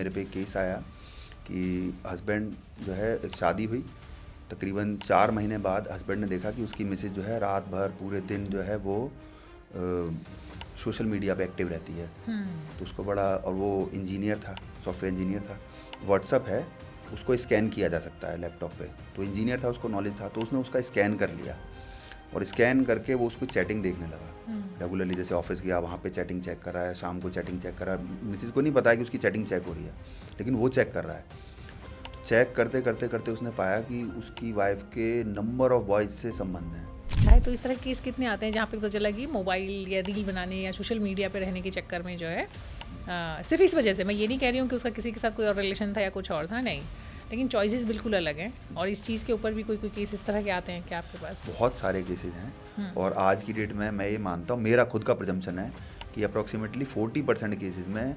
मेरे पे एक केस आया कि हस्बैंड जो है, एक शादी हुई, तकरीबन 4 महीने बाद हस्बैंड ने देखा कि उसकी मिसेज जो है रात भर पूरे दिन जो है वो सोशल मीडिया पे एक्टिव रहती है। तो उसको बड़ा, और वो इंजीनियर था, सॉफ्टवेयर इंजीनियर था। व्हाट्सअप है, उसको स्कैन किया जा सकता है लैपटॉप पे, तो इंजीनियर था, उसको नॉलेज था, तो उसने उसका स्कैन कर लिया और स्कैन करके वो उसको चैटिंग देखने लगा रेगुलरली। जैसे ऑफिस गया, वहाँ पे चैटिंग चेक कर रहा है, शाम को चैटिंग चेक कर रहा है। मिसेज को नहीं पता है कि उसकी चैटिंग चेक हो रही है, लेकिन वो चेक कर रहा है। तो चेक करते करते करते उसने पाया कि उसकी वाइफ के नंबर ऑफ बॉयज से संबंध है। तो इस तरह के केस कितने आते हैं जहाँ पे पता चला कि मोबाइल या रील बनाने या सोशल मीडिया पे रहने के चक्कर में जो है सिर्फ इस वजह से, मैं ये नहीं कह रही हूँ कि उसका किसी के साथ कोई और रिलेशन था या कुछ और था, नहीं, लेकिन चॉइसेस बिल्कुल अलग हैं। और इस चीज़ के ऊपर भी कोई केस इस तरह के आते हैं क्या आपके पास? बहुत सारे केसेस हैं, और आज की डेट में मैं ये मानता हूँ, मेरा खुद का प्रजम्पशन है कि अप्रॉक्सीमेटली 40% केसेस में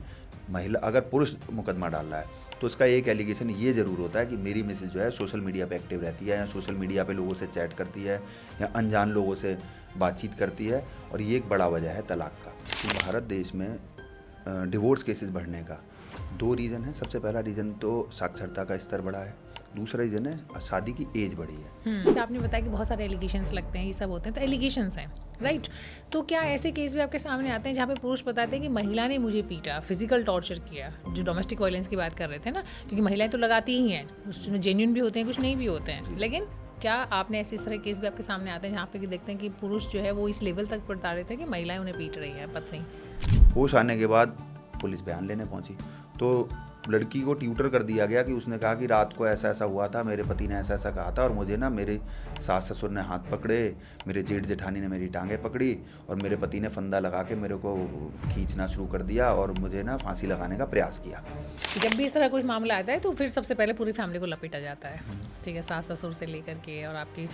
महिला, अगर पुरुष मुकदमा डाल रहा है तो उसका एक एलिगेशन ये ज़रूर होता है कि मेरी मिसेज जो है सोशल मीडिया पे एक्टिव रहती है, या सोशल मीडिया पे लोगों से चैट करती है, या अनजान लोगों से बातचीत करती है। और ये एक बड़ा वजह है तलाक का। तो भारत देश में डिवोर्स केसेस बढ़ने का 2 रीज़न है। सबसे पहला रीज़न तो साक्षरता का स्तर बढ़ा है, दूसरा रीज़न है शादी की एज बढ़ी है। तो आपने बताया कि बहुत सारे एलिगेशंस लगते हैं, ये सब होते हैं, तो एलिगेशंस हैं, राइट? तो क्या ऐसे केस भी आपके सामने आते हैं जहाँ पे पुरुष बताते हैं कि महिला ने मुझे पीटा, फिजिकल टॉर्चर किया, जो डोमेस्टिक वायलेंस की बात कर रहे थे ना, क्योंकि महिलाएं तो लगाती ही हैं, कुछ जेन्युइन भी होते हैं, कुछ नहीं भी होते हैं, लेकिन क्या आपने ऐसे इस तरह केस भी आपके सामने आते हैं जहाँ पे कि देखते हैं कि पुरुष जो है वो इस लेवल तक बता रहे थे कि महिलाएं उन्हें पीट रही हैं, पत्नी? होश आने के बाद पुलिस बयान लेने पहुंची, तो लड़की को ट्यूटर कर दिया गया कि उसने कहा कि रात को ऐसा ऐसा हुआ था, मेरे पति ने ऐसा ऐसा कहा था, और मुझे ना मेरे सास ससुर ने हाथ पकड़े, मेरे जेठ जेठानी ने मेरी टांगें पकड़ी, और मेरे पति ने फंदा लगा के मेरे को खींचना शुरू कर दिया और मुझे ना फांसी लगाने का प्रयास किया। जब भी इस तरह कुछ मामला आता है तो फिर सबसे पहले पूरी फैमिली को लपेटा जाता है, ठीक है, सास ससुर से लेकर के, और आपकी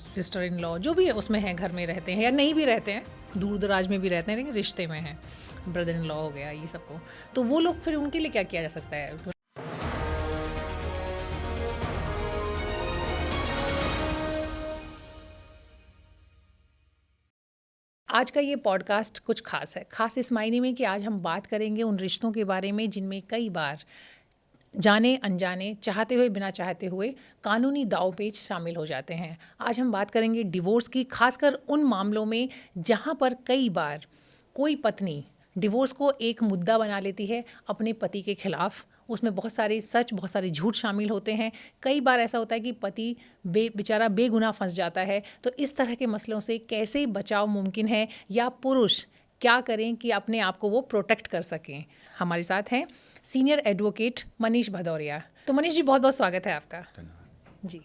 सिस्टर इन लॉ जो भी है उसमें है, घर में रहते हैं या नहीं भी रहते हैं, दूर दराज में भी रहते हैं, लेकिन रिश्ते में हैं, ब्रदर इन लॉ हो गया, ये सबको, तो वो लोग फिर उनके लिए क्या किया जा सकता है? आज का ये पॉडकास्ट कुछ खास है, खास इस मायने में कि आज हम बात करेंगे उन रिश्तों के बारे में जिनमें कई बार जाने अनजाने, चाहते हुए बिना चाहते हुए कानूनी दांव-पेच शामिल हो जाते हैं। आज हम बात करेंगे डिवोर्स की, खासकर उन मामलों में जहां पर कई बार कोई पत्नी डिवोर्स को एक मुद्दा बना लेती है अपने पति के खिलाफ। उसमें बहुत सारे सच, बहुत सारे झूठ शामिल होते हैं। कई बार ऐसा होता है कि पति बेचारा बेगुनाह फंस जाता है। तो इस तरह के मसलों से कैसे बचाव मुमकिन है, या पुरुष क्या करें कि अपने आप को वो प्रोटेक्ट कर सकें? हमारे साथ हैं सीनियर एडवोकेट मनीष भदौरिया। तो मनीष जी, बहुत बहुत स्वागत है आपका। जी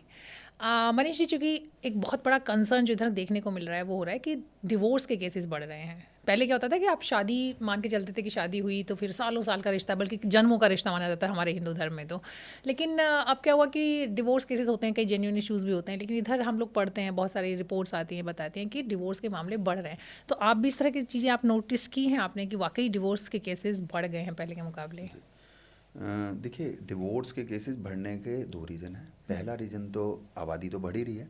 मनीष जी, चूँकि एक बहुत बड़ा कंसर्न जो इधर देखने को मिल रहा है वो हो रहा है कि डिवोर्स के केसेस बढ़ रहे हैं। पहले क्या होता था कि आप शादी मान के चलते थे कि शादी हुई तो फिर सालों साल का रिश्ता, बल्कि जन्मों का रिश्ता माना जाता है हमारे हिंदू धर्म में। तो लेकिन अब क्या हुआ कि डिवोर्स केसेस होते हैं, कई जेन्युइन इश्यूज़ भी होते हैं, लेकिन इधर हम लोग पढ़ते हैं, बहुत सारी रिपोर्ट्स आती हैं, बताती हैं कि डिवोर्स के मामले बढ़ रहे हैं। तो आप भी इस तरह की चीज़ें आप नोटिस की हैं आपने कि वाकई डिवोर्स के केसेस बढ़ गए हैं पहले के मुकाबले? देखिए, डिवोर्स के केसेस बढ़ने के 2 रीज़न हैं। पहला रीज़न तो आबादी तो बढ़ ही रही है,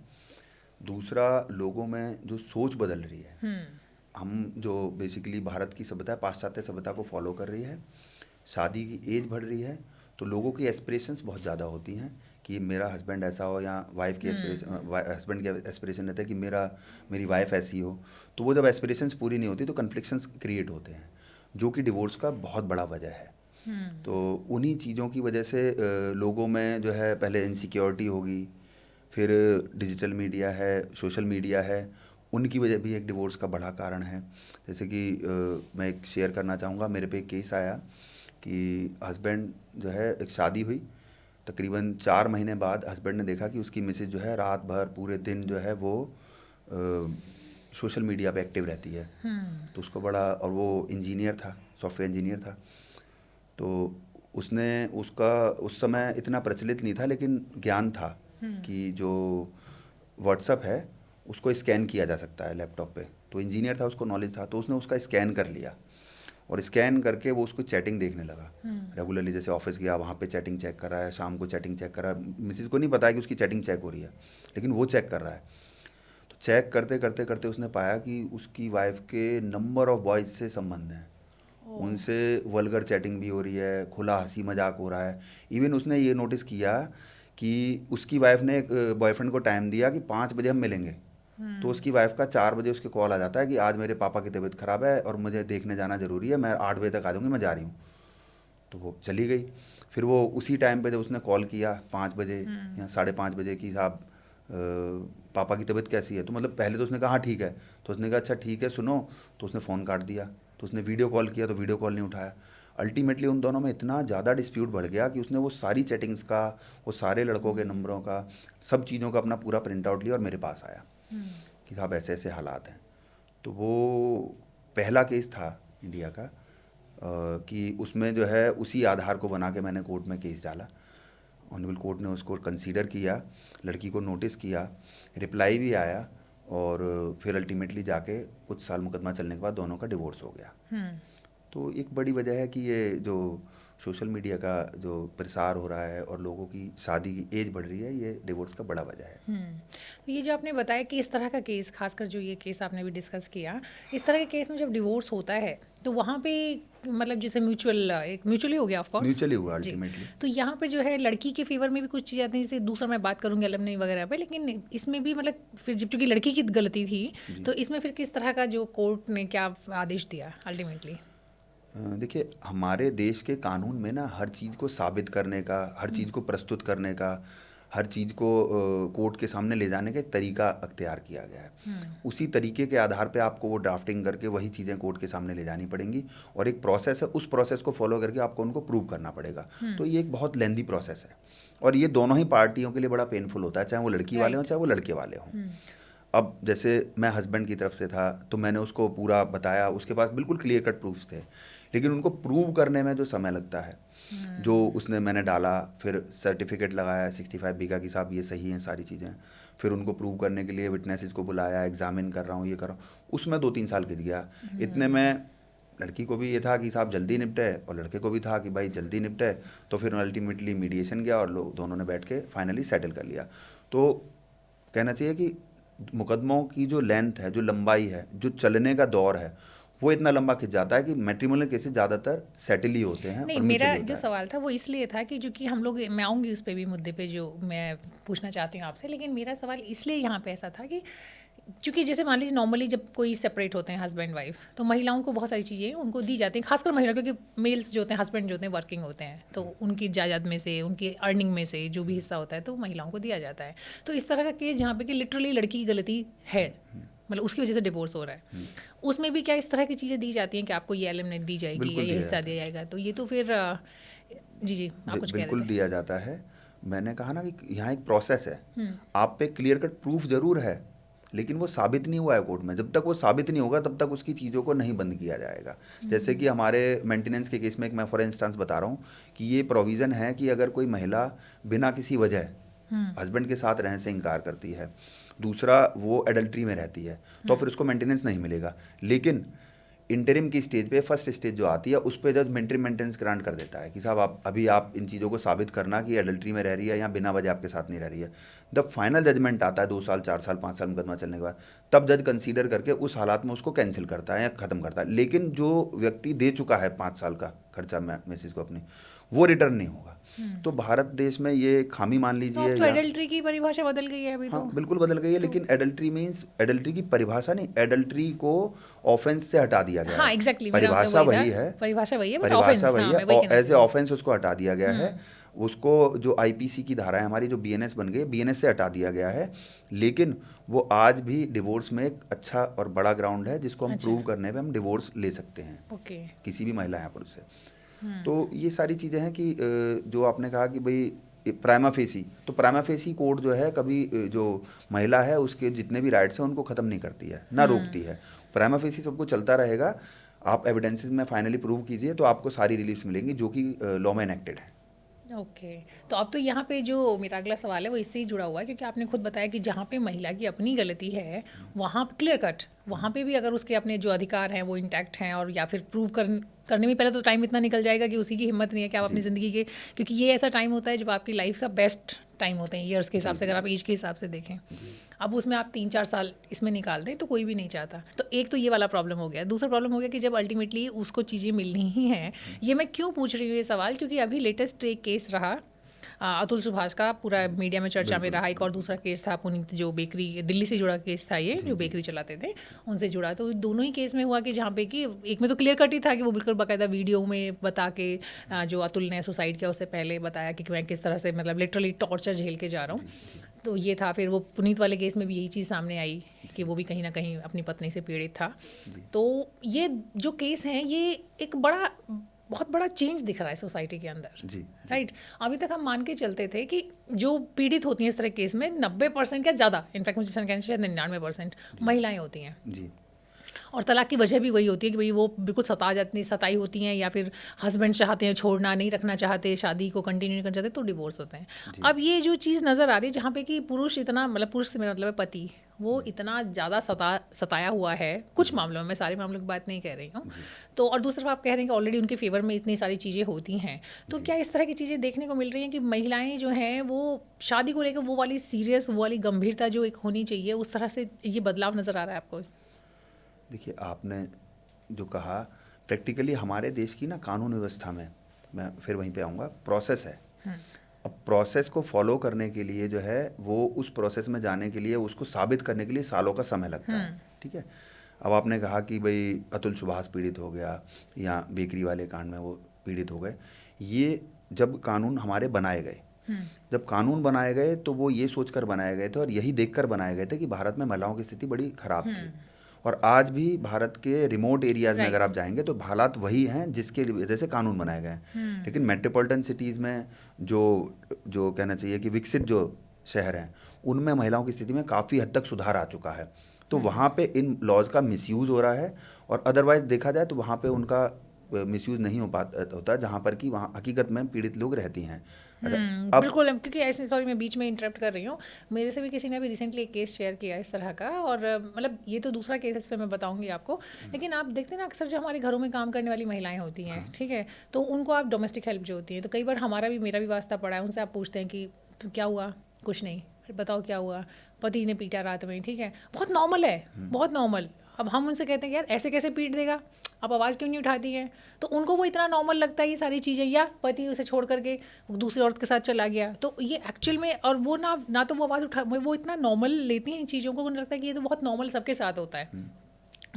दूसरा लोगों में जो सोच बदल रही है। हम जो बेसिकली भारत की सभ्यता, पाश्चात्य सभ्यता को फॉलो कर रही है, शादी की एज बढ़ रही है, तो लोगों की एस्पिरेशंस बहुत ज़्यादा होती हैं कि मेरा हस्बैंड ऐसा हो, या वाइफ की हस्बैंड के एस्पिरेशन रहता है कि मेरी वाइफ ऐसी हो। तो वो जब एस्पिरेशंस पूरी नहीं होती तो कन्फ्लिक्शंस क्रिएट होते हैं, जो कि डिवोर्स का बहुत बड़ा वजह है। तो उन्हीं चीज़ों की वजह से लोगों में जो है पहले इनसिक्योरिटी होगी, फिर डिजिटल मीडिया है, सोशल मीडिया है, उनकी वजह भी एक डिवोर्स का बड़ा कारण है। जैसे कि मैं एक शेयर करना चाहूँगा, मेरे पे एक केस आया कि हस्बैंड जो है, एक शादी हुई, तकरीबन 4 महीने बाद हस्बैंड ने देखा कि उसकी मिसेज जो है रात भर पूरे दिन जो है वो सोशल मीडिया पे एक्टिव रहती है। तो उसको बड़ा, और वो इंजीनियर था, सॉफ्टवेयर इंजीनियर था, तो उसने उसका उस समय इतना प्रचलित नहीं था, लेकिन ज्ञान था कि जो व्हाट्सअप है उसको स्कैन किया जा सकता है लैपटॉप पे। तो इंजीनियर था, उसको नॉलेज था, तो उसने उसका स्कैन कर लिया और स्कैन करके वो उसको चैटिंग देखने लगा रेगुलरली। जैसे ऑफिस गया, वहाँ पे चैटिंग चेक कर रहा है, शाम को चैटिंग चेक कर रहा है। मिसेज को नहीं पता है कि उसकी चैटिंग चेक हो रही है, लेकिन वो चेक कर रहा है। तो चेक करते करते करते उसने पाया कि उसकी वाइफ के नंबर ऑफ बॉयज से संबंध है। उनसे वल्गर चैटिंग भी हो रही है, खुला हंसी मजाक हो रहा है। इवन उसने ये नोटिस किया कि उसकी वाइफ ने एक बॉयफ्रेंड को टाइम दिया कि 5 बजे हम मिलेंगे, तो उसकी वाइफ का 4 बजे उसके कॉल आ जाता है कि आज मेरे पापा की तबीयत ख़राब है और मुझे देखने जाना ज़रूरी है, मैं 8 बजे तक आ जाऊँगी, मैं जा रही हूँ। तो वो चली गई। फिर वो उसी टाइम पे जब उसने कॉल किया 5 बजे या 5:30 बजे कि साहब पापा की तबीयत कैसी है, तो मतलब पहले तो उसने कहा हाँ ठीक है, तो उसने कहा अच्छा ठीक है सुनो, तो उसने फ़ोन काट दिया। तो उसने वीडियो कॉल किया तो वीडियो कॉल नहीं उठाया। अल्टीमेटली उन दोनों में इतना ज़्यादा डिस्प्यूट बढ़ गया कि उसने वो सारी चैटिंग्स का, वो सारे लड़कों के नंबरों का, सब चीज़ों का अपना पूरा प्रिंट आउट लिया और मेरे पास आया कि साहब ऐसे ऐसे हालात हैं। तो वो पहला केस था इंडिया का, कि उसमें जो है उसी आधार को बना के मैंने कोर्ट में केस डाला। ऑनरेबल कोर्ट ने उसको कंसीडर किया, लड़की को नोटिस किया, रिप्लाई भी आया, और फिर अल्टीमेटली जाके कुछ साल मुकदमा चलने के बाद दोनों का डिवोर्स हो गया। तो एक बड़ी वजह है कि ये जो सोशल मीडिया का जो प्रसार हो रहा है और लोगों की शादी की एज बढ़ रही है, ये डिवोर्स का बड़ा वजह है। तो ये जो आपने बताया कि इस तरह का केस, खासकर जो ये केस आपने भी डिस्कस किया, इस तरह के केस में जब डिवोर्स होता है तो वहाँ पे मतलब जैसे म्यूचुअली हो गया ऑफ कोर्स, म्यूचुअली हुआ अल्टीमेटली। तो यहाँ पे जो है लड़की के फेवर में भी कुछ चीज़ आती है, जैसे दूसरा मैं बात करूँगी एलमनी वगैरह पे, लेकिन इसमें भी मतलब फिर जब चूँकि लड़की की गलती थी तो इसमें फिर किस तरह का जो कोर्ट ने क्या आदेश दिया अल्टीमेटली? देखिए हमारे देश के कानून में ना हर चीज़ को साबित करने का, हर चीज़ को प्रस्तुत करने का, हर चीज़ को कोर्ट के सामने ले जाने का एक तरीका अख्तियार किया गया है। उसी तरीके के आधार पे आपको वो ड्राफ्टिंग करके वही चीज़ें कोर्ट के सामने ले जानी पड़ेंगी, और एक प्रोसेस है, उस प्रोसेस को फॉलो करके आपको उनको प्रूव करना पड़ेगा। तो ये एक बहुत लेंदी प्रोसेस है, और ये दोनों ही पार्टियों के लिए बड़ा पेनफुल होता है, चाहे वो लड़की वाले हों चाहे वो लड़के वाले हों। अब जैसे मैं हस्बैंड की तरफ से था तो मैंने उसको पूरा बताया, उसके पास बिल्कुल क्लियर कट प्रूफ्स थे, लेकिन उनको प्रूव करने में जो समय लगता है, जो उसने मैंने डाला, फिर सर्टिफिकेट लगाया 65B का कि साहब ये सही हैं सारी चीज़ें, फिर उनको प्रूव करने के लिए विटनेसेस को बुलाया, एग्जामिन कर रहा हूँ, ये कर रहा हूँ, उसमें 2-3 साल खिंच गया। इतने में लड़की को भी ये था कि साहब जल्दी निपटे, और लड़के को भी था कि भाई जल्दी निपटे। तो फिर अल्टीमेटली मीडिएशन गया और लोग दोनों ने बैठ के फाइनली सेटल कर लिया। तो कहना चाहिए कि मुकदमों की जो लेंथ है, जो लंबाई है, जो चलने का दौर है, वो इतना लंबा खिंच जाता है कि मैट्रिमोनियल केसेस ज़्यादातर सेटल ही होते हैं। नहीं, और मेरा mutually होता जो है। सवाल था वो इसलिए था कि जो कि हम लोग, मैं आऊँगी उस पे भी, मुद्दे पे जो मैं पूछना चाहती हूँ आपसे, लेकिन मेरा सवाल इसलिए यहाँ पे ऐसा था कि चूँकि जैसे मान लीजिए नॉर्मली जब कोई सेपरेट होते हैं हस्बैंड वाइफ, तो महिलाओं को बहुत सारी चीज़ें उनको दी जाती हैं, खासकर महिला, क्योंकि मेल्स जो होते हैं, हस्बैंड जो होते हैं वर्किंग होते हैं, तो उनकी जायदाद में से, उनकी अर्निंग में से जो भी हिस्सा होता है तो महिलाओं को दिया जाता है। तो इस तरह का केस जहाँ पे कि लिटरली लड़की की गलती है, मतलब उसकी वजह से डिवोर्स हो रहा है, उसमें भी क्या इस तरह की चीज़ें दी जाती हैं कि आपको ये एलिमिनेट दी जाएगी या बिल्कुल ये दिया हिस्सा दिया जाएगा? तो ये तो फिर जी आप कुछ कह बिल्कुल रहे थे। दिया जाता है। मैंने कहा ना कि यहाँ एक प्रोसेस है, आप पे क्लियर कट प्रूफ जरूर है, लेकिन वो साबित नहीं हुआ है कोर्ट में। जब तक वो साबित नहीं होगा तब तक उसकी चीज़ों को नहीं बंद किया जाएगा। जैसे कि हमारे मेंटेनेंस के केस में, एक मैं फॉर इंस्टेंस बता रहा हूँ कि ये प्रोविज़न है कि अगर कोई महिला बिना किसी वजह हस्बैंड के साथ रहने से इनकार करती है, दूसरा वो एडल्ट्री में रहती है, तो फिर उसको मेंटेनेंस नहीं मिलेगा। लेकिन इंटरिम की स्टेज पे, फर्स्ट स्टेज जो आती है, उस पे जज इंटरिम मेंटेनेंस ग्रांट कर देता है कि साहब आप इन चीज़ों को साबित करना कि एडल्ट्री में रह रही है या बिना वजह आपके साथ नहीं रह रही है। जब फाइनल जजमेंट आता है 2 साल 4 साल 5 साल मुकदमा चलने के बाद, तब जज कंसीडर करके उस हालात में उसको कैंसिल करता है या ख़त्म करता है। लेकिन जो व्यक्ति दे चुका है 5 साल का खर्चा मैसेज को अपनी, वो रिटर्न नहीं होगा। तो भारत देश में ये खामी मान तो लीजिए अब तो या एडल्ट्री की परिभाषा बदल गई है अभी हाँ तो। बिल्कुल बदल गई है, लेकिन एडल्ट्री मीन्स, एडल्ट्री की परिभाषा नहीं, एडल्ट्री को ऑफेंस से हटा दिया गया हाँ है। एग्जैक्टली, मेरा मतलब परिभाषा वही वही था, है, परिभाषा वही है, बट परिभाषा ऑफेंस, वही हाँ है, मैं वही और कहना एज ए चाहती हूँ। ऑफेंस उसको हटा दिया गया है। उसको जो आईपीसी की धारा है हमारी, जो बीएनएस बन गई, बीएनएस से हटा दिया गया है। लेकिन वो आज भी डिवोर्स में एक अच्छा और बड़ा ग्राउंड है जिसको हम अच्छा। प्रूव करने पे हम डिवोर्स ले सकते हैं, ओके। किसी भी महिला या पुरुष से। तो ये सारी चीज़ें हैं कि जो आपने कहा कि भाई प्राइमा फेसी, तो प्राइमा फेसी कोर्ट जो है कभी जो महिला है उसके जितने भी राइट्स हैं उनको ख़त्म नहीं करती है, ना रोकती है। प्राइमा फेसी सबको चलता रहेगा। आप एविडेंसेस में फाइनली प्रूव कीजिए तो आपको सारी रिलीफ्स मिलेंगी जो कि लॉ में एनेक्टेड है। ओके, तो अब तो यहाँ पे जो मेरा अगला सवाल है वो इससे ही जुड़ा हुआ है, क्योंकि आपने खुद बताया कि जहाँ पे महिला की अपनी गलती है वहाँ पे क्लियर कट, वहाँ पे भी अगर उसके अपने जो अधिकार हैं वो इंटैक्ट हैं, और या फिर प्रूव करने में पहले तो टाइम इतना निकल जाएगा कि उसी की हिम्मत नहीं है कि आप अपनी ज़िंदगी के, क्योंकि ये ऐसा टाइम होता है जब आपकी लाइफ का बेस्ट टाइम होते हैं, ईयर्स के हिसाब से, अगर आप एज के हिसाब से देखें। अब उसमें आप 3-4 साल इसमें निकाल दें तो कोई भी नहीं चाहता। तो एक तो ये वाला प्रॉब्लम हो गया। दूसरा प्रॉब्लम हो गया कि जब अल्टीमेटली उसको चीज़ें मिलनी ही हैं। ये मैं क्यों पूछ रही हूँ ये सवाल, क्योंकि अभी लेटेस्ट एक केस रहा अतुल सुभाष का, पूरा मीडिया में चर्चा में रहा। एक और दूसरा केस था पुनीत, जो बेकरी, दिल्ली से जुड़ा केस था ये, जो बेकरी चलाते थे उनसे जुड़ा। तो दोनों ही केस में हुआ कि जहाँ पे कि एक में तो क्लियर कट ही था कि वो बिल्कुल बाकायदा वीडियो में बता के जो अतुल ने सुसाइड किया उससे पहले बताया कि मैं किस तरह से मतलब लिटरली टॉर्चर झेल के जा रहा हूँ। तो ये था। फिर वो पुनीत वाले केस में भी यही चीज़ सामने आई कि वो भी कहीं ना कहीं अपनी पत्नी से पीड़ित था। तो ये जो केस हैं ये एक बहुत बड़ा चेंज दिख रहा है सोसाइटी के अंदर, जी, राइट। अभी तक हम मान के चलते थे कि जो पीड़ित होती हैं इस तरह केस में 90% या ज़्यादा, इनफैक्ट मुझे कहना चाहिए 99% महिलाएं होती हैं जी। और तलाक की वजह भी वही होती है कि भाई वो बिल्कुल सताई होती हैं, या फिर हस्बैंड चाहते हैं छोड़ना, नहीं रखना चाहते, शादी को कंटिन्यू नहीं करना चाहते, तो डिवोर्स होते हैं। अब ये जो चीज़ नज़र आ रही है जहाँ पे कि पुरुष इतना, मतलब पुरुष से मेरा मतलब है पति, वो इतना ज़्यादा सताया हुआ है कुछ मामलों में, मैं सारे मामलों की बात नहीं कह रही हूँ। तो और दूसरी तरफ आप कह रहे हैं कि ऑलरेडी उनके फेवर में इतनी सारी चीज़ें होती हैं। तो क्या इस तरह की चीज़ें देखने को मिल रही हैं कि महिलाएं जो हैं वो शादी को लेकर वो वाली सीरियस, वो वाली गंभीरता जो एक होनी चाहिए, उस तरह से ये बदलाव नज़र आ रहा है आपको? देखिए, आपने जो कहा, प्रैक्टिकली हमारे देश की ना कानून व्यवस्था में, मैं फिर वहीं पे आऊँगा, प्रोसेस है। अब प्रोसेस को फॉलो करने के लिए जो है वो उस प्रोसेस में जाने के लिए, उसको साबित करने के लिए सालों का समय लगता है, ठीक है। अब आपने कहा कि भाई अतुल सुभाष पीड़ित हो गया या बेकरी वाले कांड में वो पीड़ित हो गए। ये जब कानून हमारे बनाए गए, जब कानून बनाए गए तो वो ये सोचकर बनाए गए थे और यही देखकर बनाए गए थे कि भारत में महिलाओं की स्थिति बड़ी खराब थी। और आज भी भारत के रिमोट एरियाज में अगर आप जाएंगे तो हालात वही हैं जिसके वजह से कानून बनाए गए हैं। लेकिन मेट्रोपॉलिटन सिटीज़ में जो कहना चाहिए कि विकसित जो शहर हैं, उनमें महिलाओं की स्थिति में काफ़ी हद तक सुधार आ चुका है। तो वहाँ पे इन लॉज का मिसयूज़ हो रहा है, और अदरवाइज देखा जाए तो वहाँ पे उनका मिसयूज़ नहीं होता, जहाँ पर कि वहाँ हकीकत में पीड़ित लोग रहती हैं। बिल्कुल, क्योंकि ऐसे, सॉरी मैं बीच में इंटरप्ट कर रही हूँ, मेरे से भी किसी ने भी रिसेंटली एक केस शेयर किया इस तरह का, और मतलब ये तो दूसरा केस इस पर मैं बताऊंगी आपको। लेकिन आप देखते हैं ना, अक्सर जो हमारे घरों में काम करने वाली महिलाएं होती हैं, ठीक है, तो उनको आप डोमेस्टिक हेल्प जो होती है, तो कई बार मेरा भी वास्ता पड़ा है, उनसे आप पूछते हैं कि क्या हुआ, कुछ नहीं, बताओ क्या हुआ, पति ने पीटा रात में, ठीक है, बहुत नॉर्मल है, बहुत नॉर्मल। अब हम उनसे कहते हैं कि यार ऐसे कैसे पीट देगा, आप आवाज़ क्यों नहीं उठाती हैं? तो उनको वो इतना नॉर्मल लगता है ये सारी चीज़ें, या पति उसे छोड़ करके दूसरी औरत के साथ चला गया, तो ये एक्चुअल में, और वो ना तो वो आवाज़ उठा, वो इतना नॉर्मल लेती हैं इन चीज़ों को, उन्हें लगता है कि ये तो बहुत नॉर्मल सबके साथ होता है।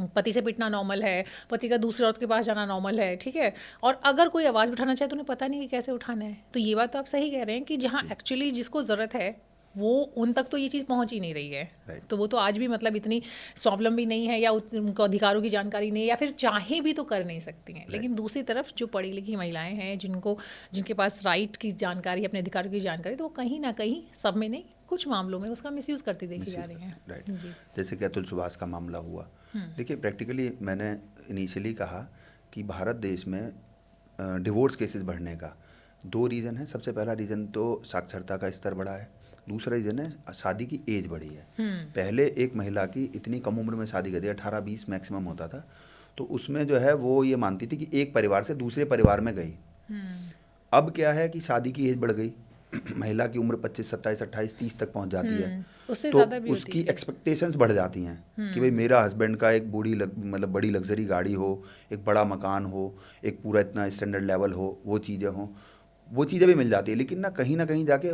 पति से पिटना नॉर्मल है, पति का दूसरी औरत के पास जाना नॉर्मल है, ठीक है, और अगर कोई आवाज़ उठाना चाहे तो उन्हें पता नहीं कि कैसे उठाना है। तो ये बात तो आप सही कह रहे हैं कि जहाँ एक्चुअली जिसको ज़रूरत है वो उन तक तो ये चीज़ पहुंच ही नहीं रही है। तो वो तो आज भी मतलब इतनी स्वावलंबी नहीं है, या उनको अधिकारों की जानकारी नहीं है, या फिर चाहे भी तो कर नहीं सकती हैं। लेकिन दूसरी तरफ जो पढ़ी लिखी महिलाएं हैं, जिनके पास राइट की जानकारी, अपने अधिकारों की जानकारी, तो वो कहीं ना कहीं, सब में नहीं, कुछ मामलों में उसका मिसयूज़ करती देखी जा रही हैं। राइट, जैसे कि अतुल सुभाष का मामला हुआ। देखिए, प्रैक्टिकली मैंने इनिशियली कहा कि भारत देश में डिवोर्स केसेस बढ़ने का 2 रीज़न है। सबसे पहला रीज़न तो साक्षरता का स्तर बढ़ा है, दूसरा रीज़न है शादी की एज बढ़ी है। पहले एक महिला की इतनी कम उम्र में शादी कर दी, 18-20 मैक्सिमम होता था, तो उसमें जो है वो ये मानती थी कि एक परिवार से दूसरे परिवार में गई। अब क्या है कि शादी की एज बढ़ गई, महिला की उम्र 25, 27, 28, 30 तक पहुंच जाती है, उससे तो ज़्यादा भी उसकी एक्सपेक्टेशंस बढ़ जाती हैं कि भाई मेरा हस्बैंड का एक मतलब बड़ी लग्जरी गाड़ी हो, एक बड़ा मकान हो, एक पूरा इतना स्टैंडर्ड लेवल हो, वो चीज़ें हों, वो चीज़ें भी मिल जाती है। लेकिन ना कहीं जाके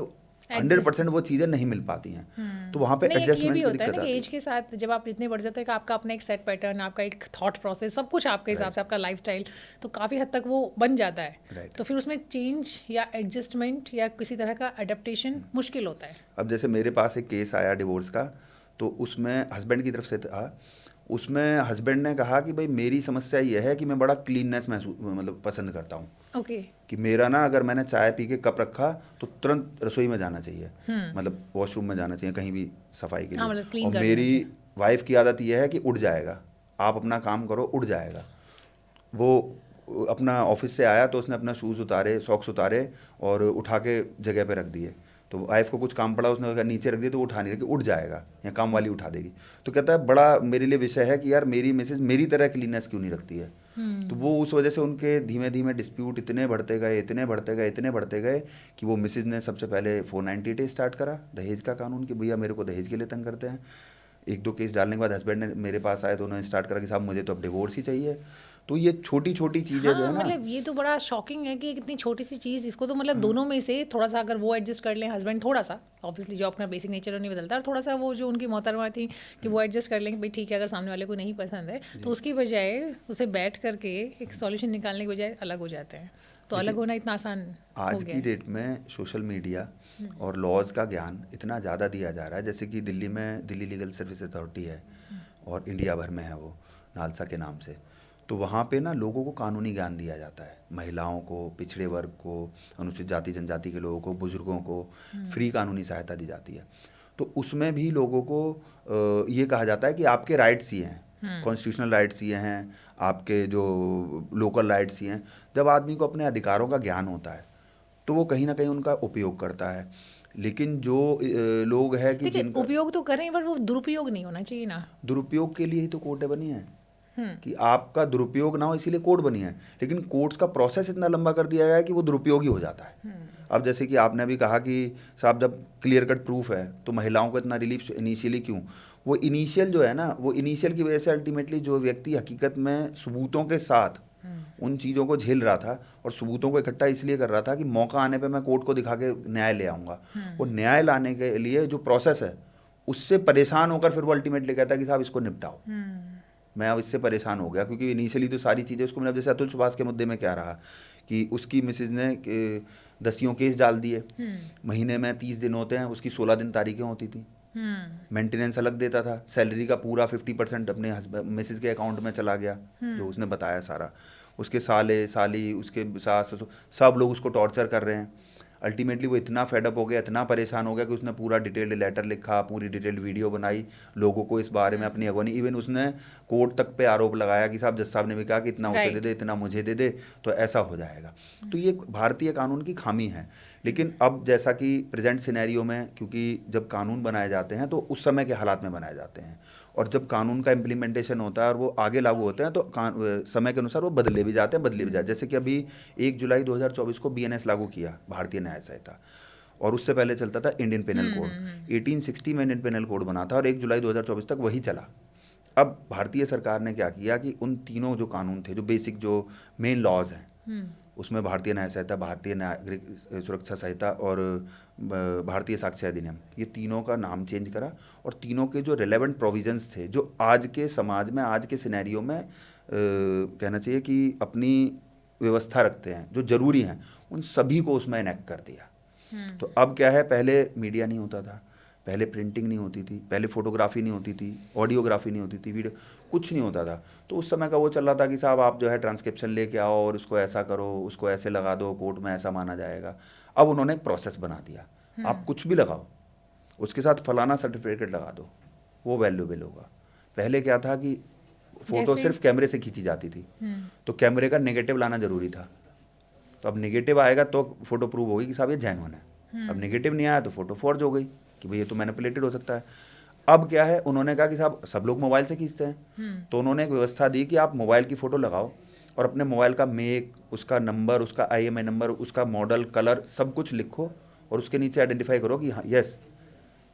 100% वो चीज़ें नहीं मिल पाती हैं। तो वहाँ पे एडजस्टमेंट की दिक्कत आती है। एज के साथ जब आप इतने बढ़ जाते हैं कि आपका अपना एक सेट पैटर्न, आपका एक थॉट प्रोसेस, सब कुछ आपके हिसाब से, आपका लाइफस्टाइल, तो काफ़ी हद तक वो बन जाता है। तो फिर उसमें चेंज या एडजस्टमेंट या किसी तरह का अडेप्टेशन मुश्किल होता है। अब जैसे मेरे पास एक केस आया डिवोर्स का, तो उसमें हस्बैंड की तरफ से था। उसमें हस्बैंड ने कहा कि भाई मेरी समस्या यह है कि मैं बड़ा क्लीननेस मतलब पसंद करता हूँ। ओके। कि मेरा ना, अगर मैंने चाय पी के कप रखा तो तुरंत रसोई में जाना चाहिए, मतलब वॉशरूम में जाना चाहिए, कहीं भी सफाई के लिए। मतलब और मेरी वाइफ की आदत यह है कि उठ जाएगा, आप अपना काम करो, उठ जाएगा। वो अपना ऑफिस से आया तो उसने अपना शूज़ उतारे, सॉक्स उतारे और उठा के जगह पे रख दिए। तो वाइफ को कुछ काम पड़ा, उसने अगर नीचे रख दिया तो वो उठा नहीं रखी, उठ जाएगा, या काम वाली उठा देगी। तो कहता है बड़ा मेरे लिए विषय है कि यार मेरी मिसेज मेरी तरह क्लीननेस क्यों नहीं रखती है। तो वो उस वजह से उनके धीमे धीमे डिस्प्यूट इतने बढ़ते गए कि वो मिसेज ने सबसे पहले 498 स्टार्ट करा, दहेज का कानून, कि भैया मेरे को दहेज के लिए तंग करते हैं। 1-2 केस डालने के बाद हस्बैंड ने मेरे पास आए तो उन्होंने स्टार्ट करा कि साहब मुझे तो अब डिवोर्स ही चाहिए। तो ये छोटी छोटी चीज़ें जो हाँ, है ना, मतलब ये तो बड़ा शॉकिंग है कि एक इतनी छोटी सी चीज़, इसको तो मतलब दोनों में से थोड़ा सा अगर वो एडजस्ट कर लें, हस्बैंड थोड़ा सा, ऑब्वियसली जो अपना बेसिक नेचर नहीं बदलता, और थोड़ा सा वो जो उनकी मोहतरमा थी कि वो एडजस्ट कर लें कि भाई ठीक है, अगर सामने वाले को नहीं पसंद है तो उसकी बजाय उसे बैठ करके एक सॉल्यूशन निकालने की बजाय अलग हो जाते हैं। तो अलग होना इतना आसान हो आज गया की है। डेट में सोशल मीडिया और लॉज का ज्ञान इतना ज़्यादा दिया जा रहा है। जैसे कि दिल्ली में दिल्ली लीगल सर्विस अथॉरिटी है और इंडिया भर में है वो, नालसा के नाम से। तो वहाँ पे ना लोगों को कानूनी ज्ञान दिया जाता है, महिलाओं को, पिछड़े वर्ग को, अनुसूचित जाति जनजाति के लोगों को, बुजुर्गों को फ्री कानूनी सहायता दी जाती है। तो उसमें भी लोगों को ये कहा जाता है कि आपके राइट्स ये हैं, कॉन्स्टिट्यूशनल राइट्स ये हैं, आपके जो लोकल राइट्स ये हैं। जब आदमी को अपने अधिकारों का ज्ञान होता है तो वो कहीं ना कहीं उनका उपयोग करता है। लेकिन जो लोग हैं कि देखिए, जिनका उपयोग तो करें पर वो दुरुपयोग नहीं होना चाहिए ना। दुरुपयोग के लिए ही तो कोर्टें बनी हैं, कि आपका दुरुपयोग ना हो इसीलिए कोर्ट बनी है। लेकिन कोर्ट्स का प्रोसेस इतना लंबा कर दिया गया है कि वो दुरुपयोग ही हो जाता है। अब जैसे कि आपने अभी कहा कि साहब जब क्लियर कट प्रूफ है तो महिलाओं को इतना रिलीफ इनिशियली क्यों, वो इनिशियल जो है ना, वो इनिशियल की वजह से अल्टीमेटली जो व्यक्ति हकीकत में सबूतों के साथ उन चीज़ों को झेल रहा था और सबूतों को इकट्ठा इसलिए कर रहा था कि मौका आने पे मैं कोर्ट को दिखा के न्याय ले आऊँगा, वो न्याय लाने के लिए जो प्रोसेस है उससे परेशान होकर फिर वो अल्टीमेटली कहता है कि साहब इसको निपटाओ, मैं अब इससे परेशान हो गया। क्योंकि इनिशियली तो सारी चीज़ें उसको, मतलब जैसे अतुल सुभाष के मुद्दे में क्या रहा कि उसकी मिसेज ने 10 केस डाल दिए, महीने में 30 दिन होते हैं, उसकी 16 दिन तारीखें होती थी, मेंटेनेंस अलग देता था, सैलरी का पूरा 50% अपने मिसेज के अकाउंट में चला गया, जो उसने बताया सारा। उसके साले साली, उसके सास ससुर, सब लोग उसको टॉर्चर कर रहे हैं। अल्टीमेटली वो इतना फेडअप हो गया, इतना परेशान हो गया कि उसने पूरा डिटेल्ड लेटर लिखा, पूरी डिटेल्ड वीडियो बनाई, लोगों को इस बारे में अपनी अगवानी, इवन उसने कोर्ट तक पे आरोप लगाया कि साहब जज साहब ने भी कहा कि इतना उसे दे दे, इतना मुझे दे दे, तो ऐसा हो जाएगा। तो ये भारतीय कानून की खामी है। लेकिन अब जैसा कि प्रेजेंट सिनेरियो में, क्योंकि जब कानून बनाए जाते हैं तो उस समय के हालात में बनाए जाते हैं, और जब कानून का इम्प्लीमेंटेशन होता है और वो आगे लागू होते हैं तो समय के अनुसार वो बदले भी जाते हैं। जैसे कि अभी 1 जुलाई 2024 को BNS लागू किया, भारतीय न्याय संहिता, और उससे पहले चलता था इंडियन पेनल कोड। 1860 में इंडियन पेनल कोड बना था और 1 जुलाई 2024 तक वही चला। अब भारतीय सरकार ने क्या किया कि उन तीनों जो कानून थे, जो बेसिक जो मेन लॉज हैं, उसमें भारतीय न्याय संहिता, भारतीय नागरिक सुरक्षा संहिता और भारतीय साक्ष्य अधिनियम, ये तीनों का नाम चेंज करा, और तीनों के जो रिलेवेंट प्रोविजंस थे, जो आज के समाज में, आज के सिनेरियो में कहना चाहिए कि अपनी व्यवस्था रखते हैं, जो जरूरी हैं, उन सभी को उसमें इनेक्ट कर दिया। तो अब क्या है, पहले मीडिया नहीं होता था, पहले प्रिंटिंग नहीं होती थी, पहले फोटोग्राफी नहीं होती थी, ऑडियोग्राफी नहीं होती थी, वीडियो कुछ नहीं होता था। तो उस समय का वो चल रहा था कि साहब आप जो है ट्रांसक्रिप्शन लेके आओ और उसको ऐसा करो, उसको ऐसे लगा दो, कोर्ट में ऐसा माना जाएगा। अब उन्होंने एक प्रोसेस बना दिया, आप कुछ भी लगाओ, उसके साथ फलाना सर्टिफिकेट लगा दो, वो वैल्यूएबल होगा। पहले क्या था कि फोटो सिर्फ कैमरे से खींची जाती थी, तो कैमरे का नेगेटिव लाना जरूरी था। तो अब नेगेटिव आएगा तो फोटो प्रूव होगी कि साहब ये जेन्युइन है। अब नेगेटिव नहीं आया तो फोटो फॉर्ज हो गई कि भाई ये तो मैनिपुलेटेड हो सकता है। अब क्या है, उन्होंने कहा कि साहब सब लोग मोबाइल से खींचते हैं, तो उन्होंने एक व्यवस्था दी कि आप मोबाइल की फ़ोटो लगाओ और अपने मोबाइल का मेक, उसका नंबर, उसका IMI नंबर, उसका मॉडल, कलर, सब कुछ लिखो और उसके नीचे आइडेंटिफाई करो कि हाँ यस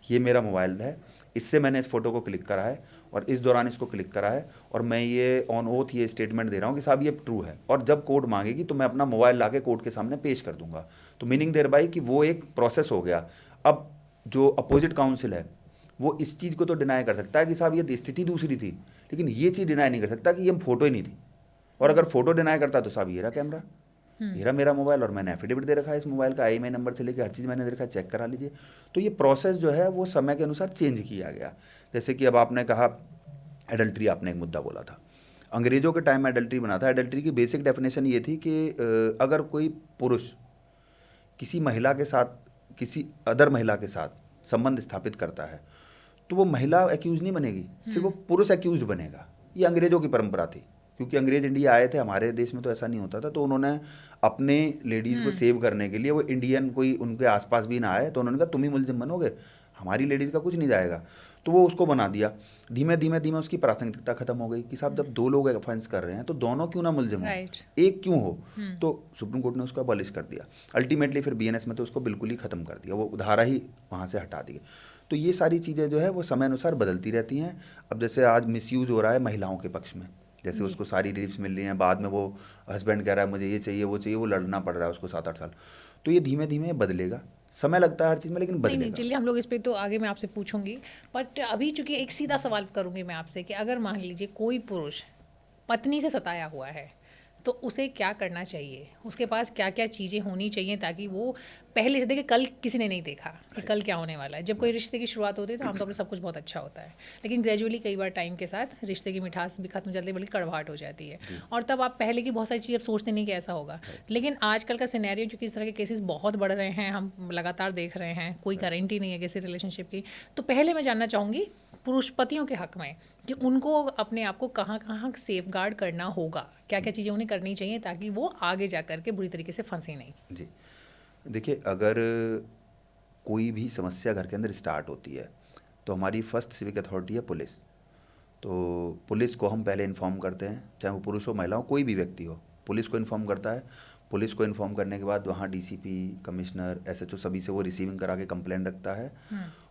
ये मेरा मोबाइल है, इससे मैंने इस फोटो को क्लिक करा है और इस दौरान इसको क्लिक करा है, और मैं ये ऑन ओथ ये स्टेटमेंट दे रहा हूँ कि साहब ये ट्रू है, और जब कोर्ट मांगेगी तो मैं अपना मोबाइल ला के कोर्ट के सामने पेश कर दूंगा। तो मीनिंग देयर बाई कि वो एक प्रोसेस हो गया। अब जो अपोजिट काउंसिल है वो इस चीज़ को तो डिनाई कर सकता है कि साहब ये स्थिति दूसरी थी, लेकिन ये चीज़ डिनाई नहीं कर सकता कि ये फोटो ही नहीं थी। और अगर फोटो डिनाई करता तो साहब ये रहा कैमरा, ये रहा मेरा मोबाइल, और मैंने एफिडेविट दे रखा है इस मोबाइल का, IMI नंबर से लेकर हर चीज़ मैंने दे रखा है, चेक करा लीजिए। तो ये प्रोसेस जो है वो समय के अनुसार चेंज किया गया। जैसे कि अब आपने कहा एडल्ट्री, आपने एक मुद्दा बोला था, अंग्रेजों के टाइम में एडल्ट्री बना था। एडल्ट्री की बेसिक डेफिनेशन ये थी कि अगर कोई पुरुष किसी महिला के साथ, किसी अदर महिला के साथ संबंध स्थापित करता है तो वो महिला एक्यूज नहीं बनेगी, सिर्फ वो पुरुष एक्यूज बनेगा। ये अंग्रेजों की परंपरा थी, क्योंकि अंग्रेज इंडिया आए थे, हमारे देश में तो ऐसा नहीं होता था, तो उन्होंने अपने लेडीज़ को सेव करने के लिए, वो इंडियन कोई उनके आसपास भी ना आए, तो उन्होंने कहा तुम ही मुलजिम बनोगे, हमारी लेडीज़ का कुछ नहीं जाएगा। तो वो उसको बना दिया। धीमे धीमे धीमे उसकी प्रासंगिकता खत्म हो गई कि साहब जब दो लोग ऑफेंस कर रहे हैं तो दोनों क्यों ना मुलजिम हो, राइट। एक क्यों हो। तो सुप्रीम कोर्ट ने उसको अबॉलिश कर दिया। अल्टीमेटली फिर बीएनएस में तो उसको बिल्कुल ही खत्म कर दिया, वो धारा ही वहाँ से हटा दी। तो ये सारी चीज़ें जो है वो समय अनुसार बदलती रहती हैं। अब जैसे आज मिसयूज़ हो रहा है महिलाओं के पक्ष में, जैसे जी। उसको सारी रिलीफ्स मिल रही हैं, बाद में वो हस्बैंड कह रहा है मुझे ये चाहिए वो चाहिए, वो लड़ना पड़ रहा है उसको 7-8 साल। तो ये धीमे धीमे बदलेगा, समय लगता है हर चीज़ में, लेकिन नहीं नहीं, बदलेगा। चलिए हम लोग इस पे तो आगे मैं आपसे पूछूंगी, बट अभी चूंकि एक सीधा सवाल करूंगी मैं आपसे कि अगर मान लीजिए कोई पुरुष पत्नी से सताया हुआ है तो उसे क्या करना चाहिए, उसके पास क्या क्या चीज़ें होनी चाहिए ताकि वो पहले से देखे, कल किसी ने नहीं देखा कि कल क्या होने वाला है। जब कोई रिश्ते की शुरुआत होती है तो आमतौर पर सब कुछ बहुत अच्छा होता है, लेकिन ग्रेजुअली कई बार टाइम के साथ रिश्ते की मिठास भी खत्म हो जाती है, बल्कि कड़वाहट हो जाती है, और तब आप पहले की बहुत सारी चीज़ें अब सोचते नहीं कि ऐसा होगा। लेकिन आजकल का सिनेरियो क्योंकि इस तरह के केसेस बहुत बढ़ रहे हैं, हम लगातार देख रहे हैं, कोई गारंटी नहीं है किसी रिलेशनशिप की। तो पहले मैं जानना चाहूँगी पुरुष पतियों के हक में कि उनको अपने आप को कहाँ कहाँ सेफ गार्ड करना होगा, क्या क्या चीज़ें उन्हें करनी चाहिए ताकि वो आगे जा कर के बुरी तरीके से फंसे नहीं। जी, देखिए अगर कोई भी समस्या घर के अंदर स्टार्ट होती है तो हमारी फर्स्ट सिविक अथॉरिटी है पुलिस। तो पुलिस को हम पहले इन्फॉर्म करते हैं, चाहे वो पुरुष हो महिला हो कोई भी व्यक्ति हो, पुलिस को इन्फॉर्म करता है। पुलिस को इन्फॉर्म करने के बाद वहाँ डीसीपी, कमिश्नर, एसएचओ सभी से वो रिसीविंग करा के कंप्लेंट रखता है,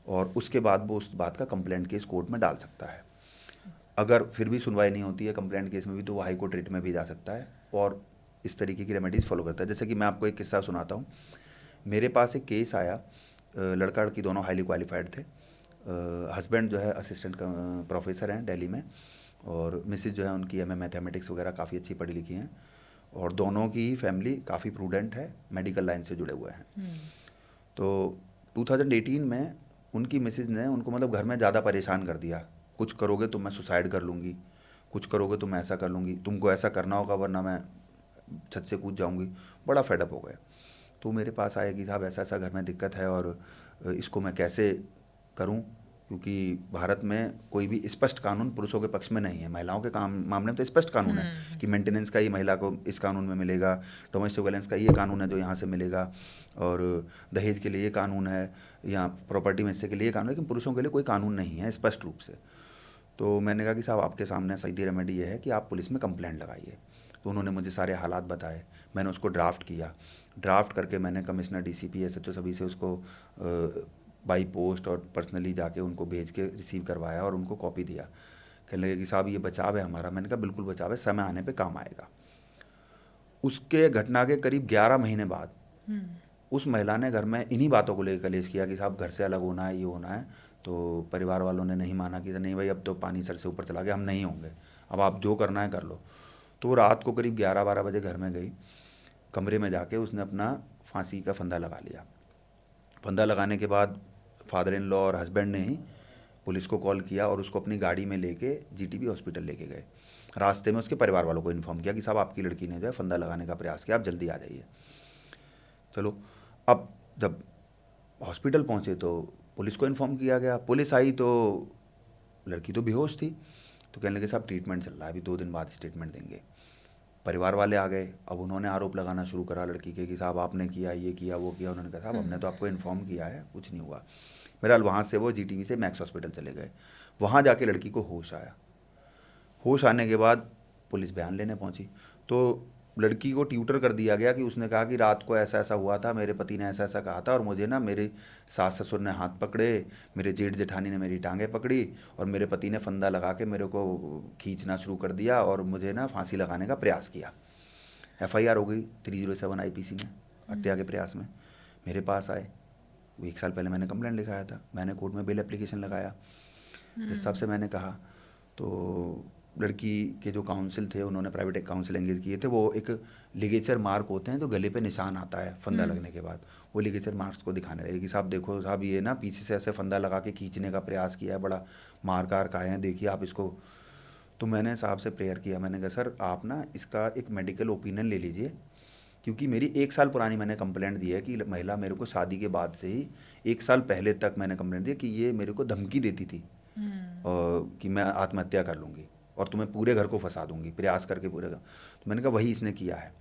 और उसके बाद वो उस बात का कंप्लेंट केस कोर्ट में डाल सकता है। अगर फिर भी सुनवाई नहीं होती है कंप्लेंट केस में भी, तो वो हाई कोर्ट रिट में भी जा सकता है और इस तरीके की रेमेडीज़ फॉलो करता है। जैसे कि मैं आपको एक किस्सा सुनाता हूँ। मेरे पास एक केस आया, लड़का लड़की दोनों हाईली क्वालिफाइड थे। हस्बैंड जो है असिस्टेंट प्रोफेसर हैं दिल्ली में, और मिसेज जो है उनकी एमए मैथमेटिक्स वगैरह काफ़ी अच्छी पढ़ी लिखी हैं, और दोनों की ही फैमिली काफ़ी प्रूडेंट है, मेडिकल लाइन से जुड़े हुए हैं। तो 2018 में उनकी मिसेज ने उनको मतलब घर में ज़्यादा परेशान कर दिया, कुछ करोगे तो मैं सुसाइड कर लूँगी, कुछ करोगे तो मैं ऐसा कर लूँगी, तुमको ऐसा करना होगा वरना मैं छत से कूद जाऊँगी। बड़ा फेडअप हो गए। तो मेरे पास आए कि साहब ऐसा ऐसा घर में दिक्कत है और इसको मैं कैसे करूं, क्योंकि भारत में कोई भी स्पष्ट कानून पुरुषों के पक्ष में नहीं है। महिलाओं के काम मामले में तो स्पष्ट कानून है कि मेंटेनेंस का ही महिला को इस कानून में मिलेगा, डोमेस्टिक वायलेंस का ये कानून है जो यहाँ से मिलेगा, और दहेज के लिए ये कानून है, या प्रॉपर्टी में हिस्से के लिए ये कानून है, लेकिन पुरुषों के लिए कोई कानून नहीं है स्पष्ट रूप से। तो मैंने कहा कि साहब आपके सामने सीधी रेमेडी ये है कि आप पुलिस में कंप्लेंट लगाइए। तो उन्होंने मुझे सारे हालात बताए, मैंने उसको ड्राफ्ट किया, ड्राफ्ट करके मैंने कमिश्नर, डीसीपी, एसएचओ सभी से उसको बाई पोस्ट और पर्सनली जाके उनको भेज के रिसीव करवाया और उनको कॉपी दिया। कहने लगे कि साहब ये बचाव है हमारा। मैंने कहा बिल्कुल बचाव है, समय आने पे काम आएगा। उसके घटना के करीब 11 महीने बाद उस महिला ने घर में इन्हीं बातों को लेकर कलेश किया कि साहब घर से अलग होना है, ये होना है। तो परिवार वालों ने नहीं माना कि नहीं भाई अब तो पानी सर से ऊपर चला गया, हम नहीं होंगे, अब आप जो करना है कर लो। तो रात को करीब 11-12 बजे घर में गई, कमरे में जाके उसने अपना फांसी का फंदा लगा लिया। फंदा लगाने के बाद फादर इन लॉ और हस्बैंड ने ही पुलिस को कॉल किया और उसको अपनी गाड़ी में लेके जीटीबी हॉस्पिटल लेके गए। रास्ते में उसके परिवार वालों को इन्फॉर्म किया कि साहब आपकी लड़की ने जो है फंदा लगाने का प्रयास किया, आप जल्दी आ जाइए। चलो, अब जब हॉस्पिटल पहुँचे तो पुलिस को इन्फॉर्म किया गया। पुलिस आई तो लड़की तो बेहोश थी। तो कहने लगे साहब ट्रीटमेंट चल रहा है, अभी 2 दिन बाद स्टेटमेंट देंगे। परिवार वाले आ गए, अब उन्होंने आरोप लगाना शुरू करा लड़की के कि साहब आपने किया, ये किया, वो किया। उन्होंने कहा साहब हमने तो आपको इन्फॉर्म किया है, कुछ नहीं हुआ। बहरहाल वहाँ से वो जीटीबी से मैक्स हॉस्पिटल चले गए। वहाँ जाके लड़की को होश आया। होश आने के बाद पुलिस बयान लेने पहुँची तो लड़की को ट्यूटर कर दिया गया कि उसने कहा कि रात को ऐसा ऐसा हुआ था, मेरे पति ने ऐसा ऐसा कहा था, और मुझे ना मेरे सास ससुर ने हाथ पकड़े, मेरे जेठ जेठानी ने मेरी टांगें पकड़ी, और मेरे पति ने फंदा लगा के मेरे को खींचना शुरू कर दिया और मुझे ना फांसी लगाने का प्रयास किया। एफआईआर हो गई 307 आईपीसी में, हत्या के प्रयास में। मेरे पास आए, 1 साल पहले मैंने कंप्लेंट लिखाया था, मैंने कोर्ट में बेल एप्लीकेशन लगाया। जिस हिसाब से मैंने कहा तो लड़की के जो काउंसिल थे उन्होंने प्राइवेट एक काउंसिल एंगेज किए थे। वो एक लिगेचर मार्क होते हैं जो गले पे निशान आता है फंदा लगने के बाद, वो लिगेचर मार्क्स को दिखाने लगे कि साहब देखो साहब ये ना पीछे से ऐसे फंदा लगा के खींचने का प्रयास किया है, बड़ा मार्क आर्क आए हैं, देखिए आप इसको। तो मैंने साहब से प्रेयर किया, मैंने कहा सर आप ना इसका एक मेडिकल ओपिनियन ले लीजिए, क्योंकि मेरी 1 साल पुरानी मैंने कंप्लेंट दी है कि महिला मेरे को शादी के बाद से ही 1 साल पहले तक मैंने कंप्लेंट दी कि ये मेरे को धमकी देती थी कि मैं आत्महत्या कर लूँगी और तुम्हें पूरे घर को फंसा दूंगी, प्रयास करके पूरे घर। तो मैंने कहा वही इसने किया है।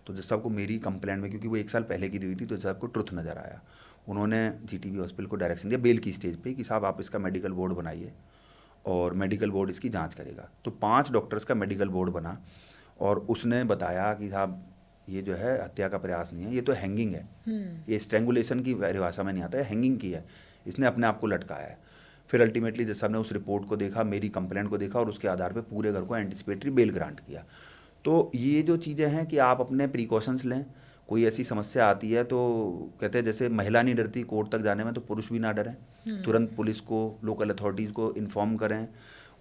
तो जज साहब को मेरी कंप्लेंट में, क्योंकि वो 1 साल पहले की दी हुई थी, तो जज साहब को ट्रुथ नज़र आया। उन्होंने जीटीबी हॉस्पिटल को डायरेक्शन दिया बेल की स्टेज पे कि साहब आप इसका मेडिकल बोर्ड बनाइए और मेडिकल बोर्ड इसकी जांच करेगा। तो 5 डॉक्टर्स का मेडिकल बोर्ड बना और उसने बताया कि साहब ये जो है हत्या का प्रयास नहीं है, ये तो हैंगिंग है, ये स्ट्रेंगुलेशन की परिभाषा में नहीं आता है, हैंगिंग की है, इसने अपने आप को लटकाया है। फिर अल्टीमेटली जज साहब ने उस रिपोर्ट को देखा, मेरी कंप्लेंट को देखा और उसके आधार पे पूरे घर को एंटिसिपेटरी बेल ग्रांट किया। तो ये जो चीज़ें हैं कि आप अपने प्रिकॉशंस लें, कोई ऐसी समस्या आती है तो कहते हैं जैसे महिला नहीं डरती कोर्ट तक जाने में, तो पुरुष भी ना डरें, तुरंत पुलिस को, लोकल अथॉरिटीज़ को इन्फॉर्म करें।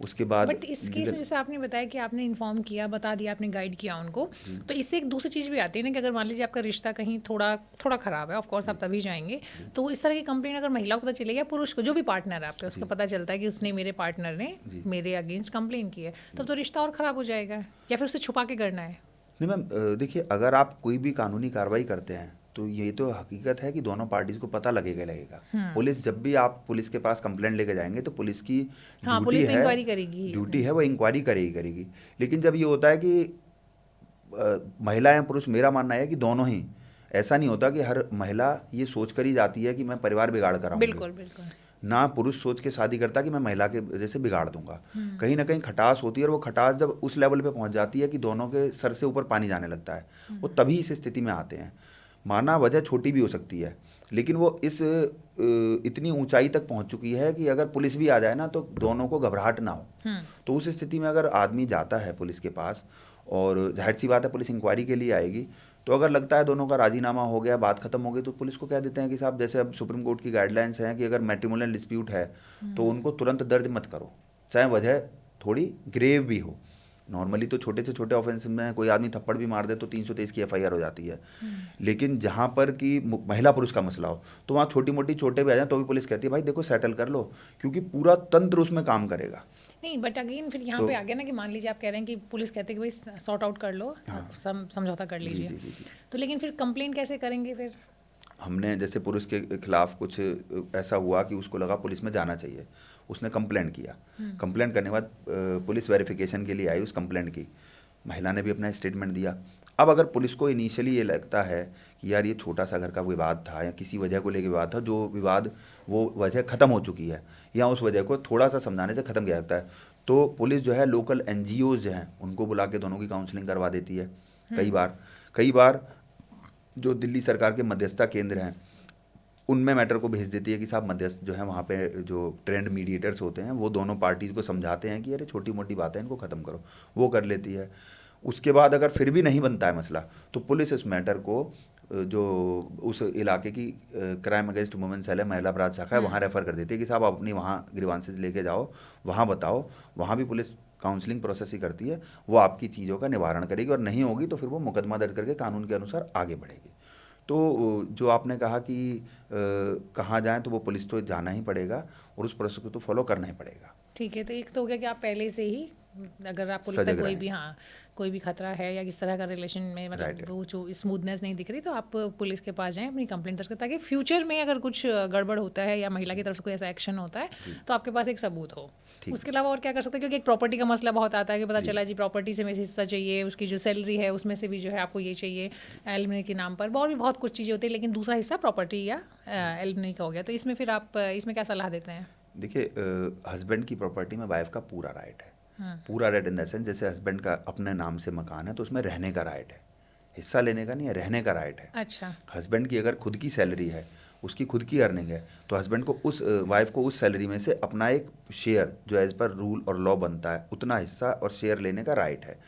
उसके बाद बट इस केस में जैसे आपने बताया कि आपने इन्फॉर्म किया, बता दिया, आपने गाइड किया उनको, तो इससे एक दूसरी चीज़ भी आती है ना कि अगर मान लीजिए आपका रिश्ता कहीं थोड़ा ख़राब है, ऑफ कोर्स आप तभी जाएंगे, तो वो इस तरह की कंप्लेंट अगर महिला को पता चलेगी या पुरुष को, जो भी पार्टनर है आपके, उसको पता चलता है कि उसने मेरे पार्टनर ने मेरे अगेंस्ट कंप्लेन की है, तब तो रिश्ता और ख़राब हो जाएगा, या फिर उसे छुपा के करना है? नहीं मैम, देखिए अगर आप कोई भी कानूनी कार्रवाई करते हैं तो ये तो हकीकत है कि दोनों पार्टीज को पता लगेगा। पुलिस जब भी आप पुलिस के पास कंप्लेंट लेके जाएंगे तो पुलिस की हाँ, ड्यूटी पुलिस है, इंक्वायरी करेगी, ड्यूटी है वो इंक्वायरी करेगी। लेकिन जब ये होता है कि महिला या पुरुष, मेरा मानना है कि दोनों ही, ऐसा नहीं होता कि हर महिला ये सोच कर ही जाती है कि मैं परिवार बिगाड़ कर आऊंगी। बिल्कुल बिल्कुल। ना पुरुष सोच के शादी करता कि मैं महिला के वजह से बिगाड़ दूंगा। कहीं ना कहीं खटास होती है और वो खटास जब उस लेवल पे पहुंच जाती है कि दोनों के सर से ऊपर पानी जाने लगता है, वो तभी इस स्थिति में आते हैं। माना वजह छोटी भी हो सकती है, लेकिन वो इस इतनी ऊंचाई तक पहुंच चुकी है कि अगर पुलिस भी आ जाए ना तो दोनों को घबराहट ना हो। तो उस स्थिति में अगर आदमी जाता है पुलिस के पास, और जाहिर सी बात है पुलिस इंक्वायरी के लिए आएगी, तो अगर लगता है दोनों का राजीनामा हो गया, बात खत्म हो गई, तो पुलिस को कह देते हैं कि साहब जैसे अब सुप्रीम कोर्ट की गाइडलाइंस हैं कि अगर मैट्रिमोनियल डिस्प्यूट है तो उनको तुरंत दर्ज मत करो, चाहे वजह थोड़ी ग्रेव भी हो। नॉर्मली तो छोटे से छोटे ऑफेंस में कोई आदमी थप्पड़ भी मार दे तो 323 की एफआईआर हो जाती है, लेकिन जहाँ पर कि महिला पुरुष का मसला हो तो वहाँ छोटी मोटी चोटें भी आ जाए तो भी पुलिस कहती है भाई देखो सेटल कर लो, क्योंकि पूरा तंत्र उसमें काम करेगा। नहीं, बट अगेन फिर यहाँ पे आ गया ना कि मान लीजिए आप कह रहे हैं कि पुलिस कहते हैं कि भाई सॉर्ट आउट कर लो, समझौता कर लीजिए, तो लेकिन फिर कंप्लेंट कैसे करेंगे फिर? हमने जैसे पुरुष के खिलाफ कुछ ऐसा हुआ कि उसको लगा पुलिस में जाना चाहिए, उसने कंप्लेंट किया, कंप्लेंट करने के बाद पुलिस वेरिफिकेशन के लिए आई उस कंप्लेंट की, महिला ने भी अपना स्टेटमेंट दिया। अब अगर पुलिस को इनिशियली ये लगता है कि यार ये छोटा सा घर का विवाद था या किसी वजह को लेकर विवाद था, जो विवाद वो वजह ख़त्म हो चुकी है या उस वजह को थोड़ा सा समझाने से ख़त्म किया जाता है, तो पुलिस जो है लोकल एनजीओज जो हैं उनको बुला के दोनों की काउंसलिंग करवा देती है। कई बार जो दिल्ली सरकार के मध्यस्थता केंद्र हैं उनमें मैटर को भेज देती है कि साहब मध्यस्थ जो है वहाँ पे जो ट्रेंड मीडिएटर्स होते हैं वो दोनों पार्टीज को समझाते हैं कि अरे छोटी मोटी बातें इनको ख़त्म करो, वो कर लेती है। उसके बाद अगर फिर भी नहीं बनता है मसला तो पुलिस इस मैटर को जो उस इलाके की क्राइम अगेंस्ट वुमेन सेल है, महिला अपराध शाखा है, वहाँ रेफ़र कर देती है कि साहब आप अपनी वहाँ ग्रीवांसेस लेके जाओ, वहाँ बताओ, वहाँ भी पुलिस काउंसलिंग प्रोसेस ही करती है, वो आपकी चीज़ों का निवारण करेगी और नहीं होगी तो फिर वो मुकदमा दर्ज करके कानून के अनुसार आगे बढ़ेगी। तो जो आपने कहा कि कहाँ जाएं, तो वो पुलिस तो जाना ही पड़ेगा और उस प्रोसेस को तो फॉलो करना ही पड़ेगा। ठीक है, तो एक तो हो गया कि आप पहले से ही अगर आपको लगता है कोई भी कोई भी खतरा है या किस तरह का रिलेशन में मतलब वो जो स्मूथनेस नहीं दिख रही, तो आप पुलिस के पास जाएं, अपनी कंप्लेंट दर्ज करें, ताकि फ्यूचर में अगर कुछ गड़बड़ होता है या महिला की तरफ से कोई ऐसा एक्शन होता है तो आपके पास एक सबूत हो। उसके अलावा और क्या कर सकते हैं, क्योंकि एक प्रॉपर्टी का मसला बहुत आता है कि पता चला जी प्रॉपर्टी से मेरे हिस्सा चाहिए, उसकी जो सैलरी है उसमें से भी जो है आपको ये चाहिए एलिमनी के नाम पर, और भी बहुत कुछ चीज़ें होती है, लेकिन दूसरा हिस्सा प्रॉपर्टी या एलिमनी का हो गया, तो इसमें फिर आप इसमें क्या सलाह देते हैं? देखिए, हस्बैंड की प्रॉपर्टी में वाइफ का पूरा राइट है। पूरा राइट इन द सेंस जैसे हस्बैंड का अपने नाम से मकान है तो उसमें रहने का राइट है, हिस्सा लेने का नहीं है, रहने का राइट है। अच्छा। हस्बैंड की अगर खुद की सैलरी है, उसकी खुद की अर्निंग है, तो हस्बैंड को उस वाइफ को उस सैलरी में से अपना एक शेयर जो एज पर रूल और लॉ बनता है उतना हिस्सा और शेयर लेने का राइट है।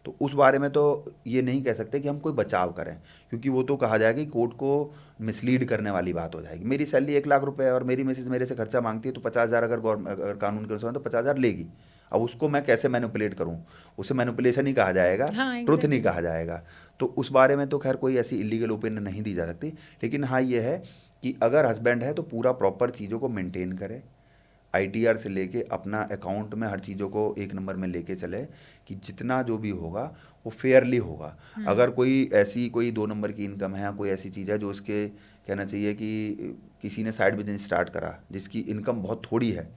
तो उस बारे में तो ये नहीं कह सकते कि हम कोई बचाव करें, क्योंकि वो तो कहा जाएगा कि कोर्ट को मिसलीड करने वाली बात हो जाएगी। मेरी सैलरी 1 लाख रुपए है और मेरी मिसेज मेरे से खर्चा मांगती है तो 50,000 अगर कानून के अनुसार तो 50,000 लेगी। अब उसको मैं कैसे मैनिपुलेट करूं, उसे मैनिपुलेशन ही कहा जाएगा, हाँ, ट्रुथ नहीं कहा जाएगा। तो उस बारे में तो खैर कोई ऐसी इलीगल ओपिनियन नहीं दी जा सकती, लेकिन हाँ ये है कि अगर हस्बैंड है तो पूरा प्रॉपर चीज़ों को मेंटेन करे, आईटीआर से लेके अपना अकाउंट में हर चीज़ों को एक नंबर में लेके चले कि जितना जो भी होगा वो फेयरली होगा। अगर कोई ऐसी कोई 2 नंबर की इनकम है या कोई ऐसी चीज़ है जो उसके कहना चाहिए कि किसी ने साइड बिजनेस स्टार्ट करा जिसकी इनकम बहुत थोड़ी है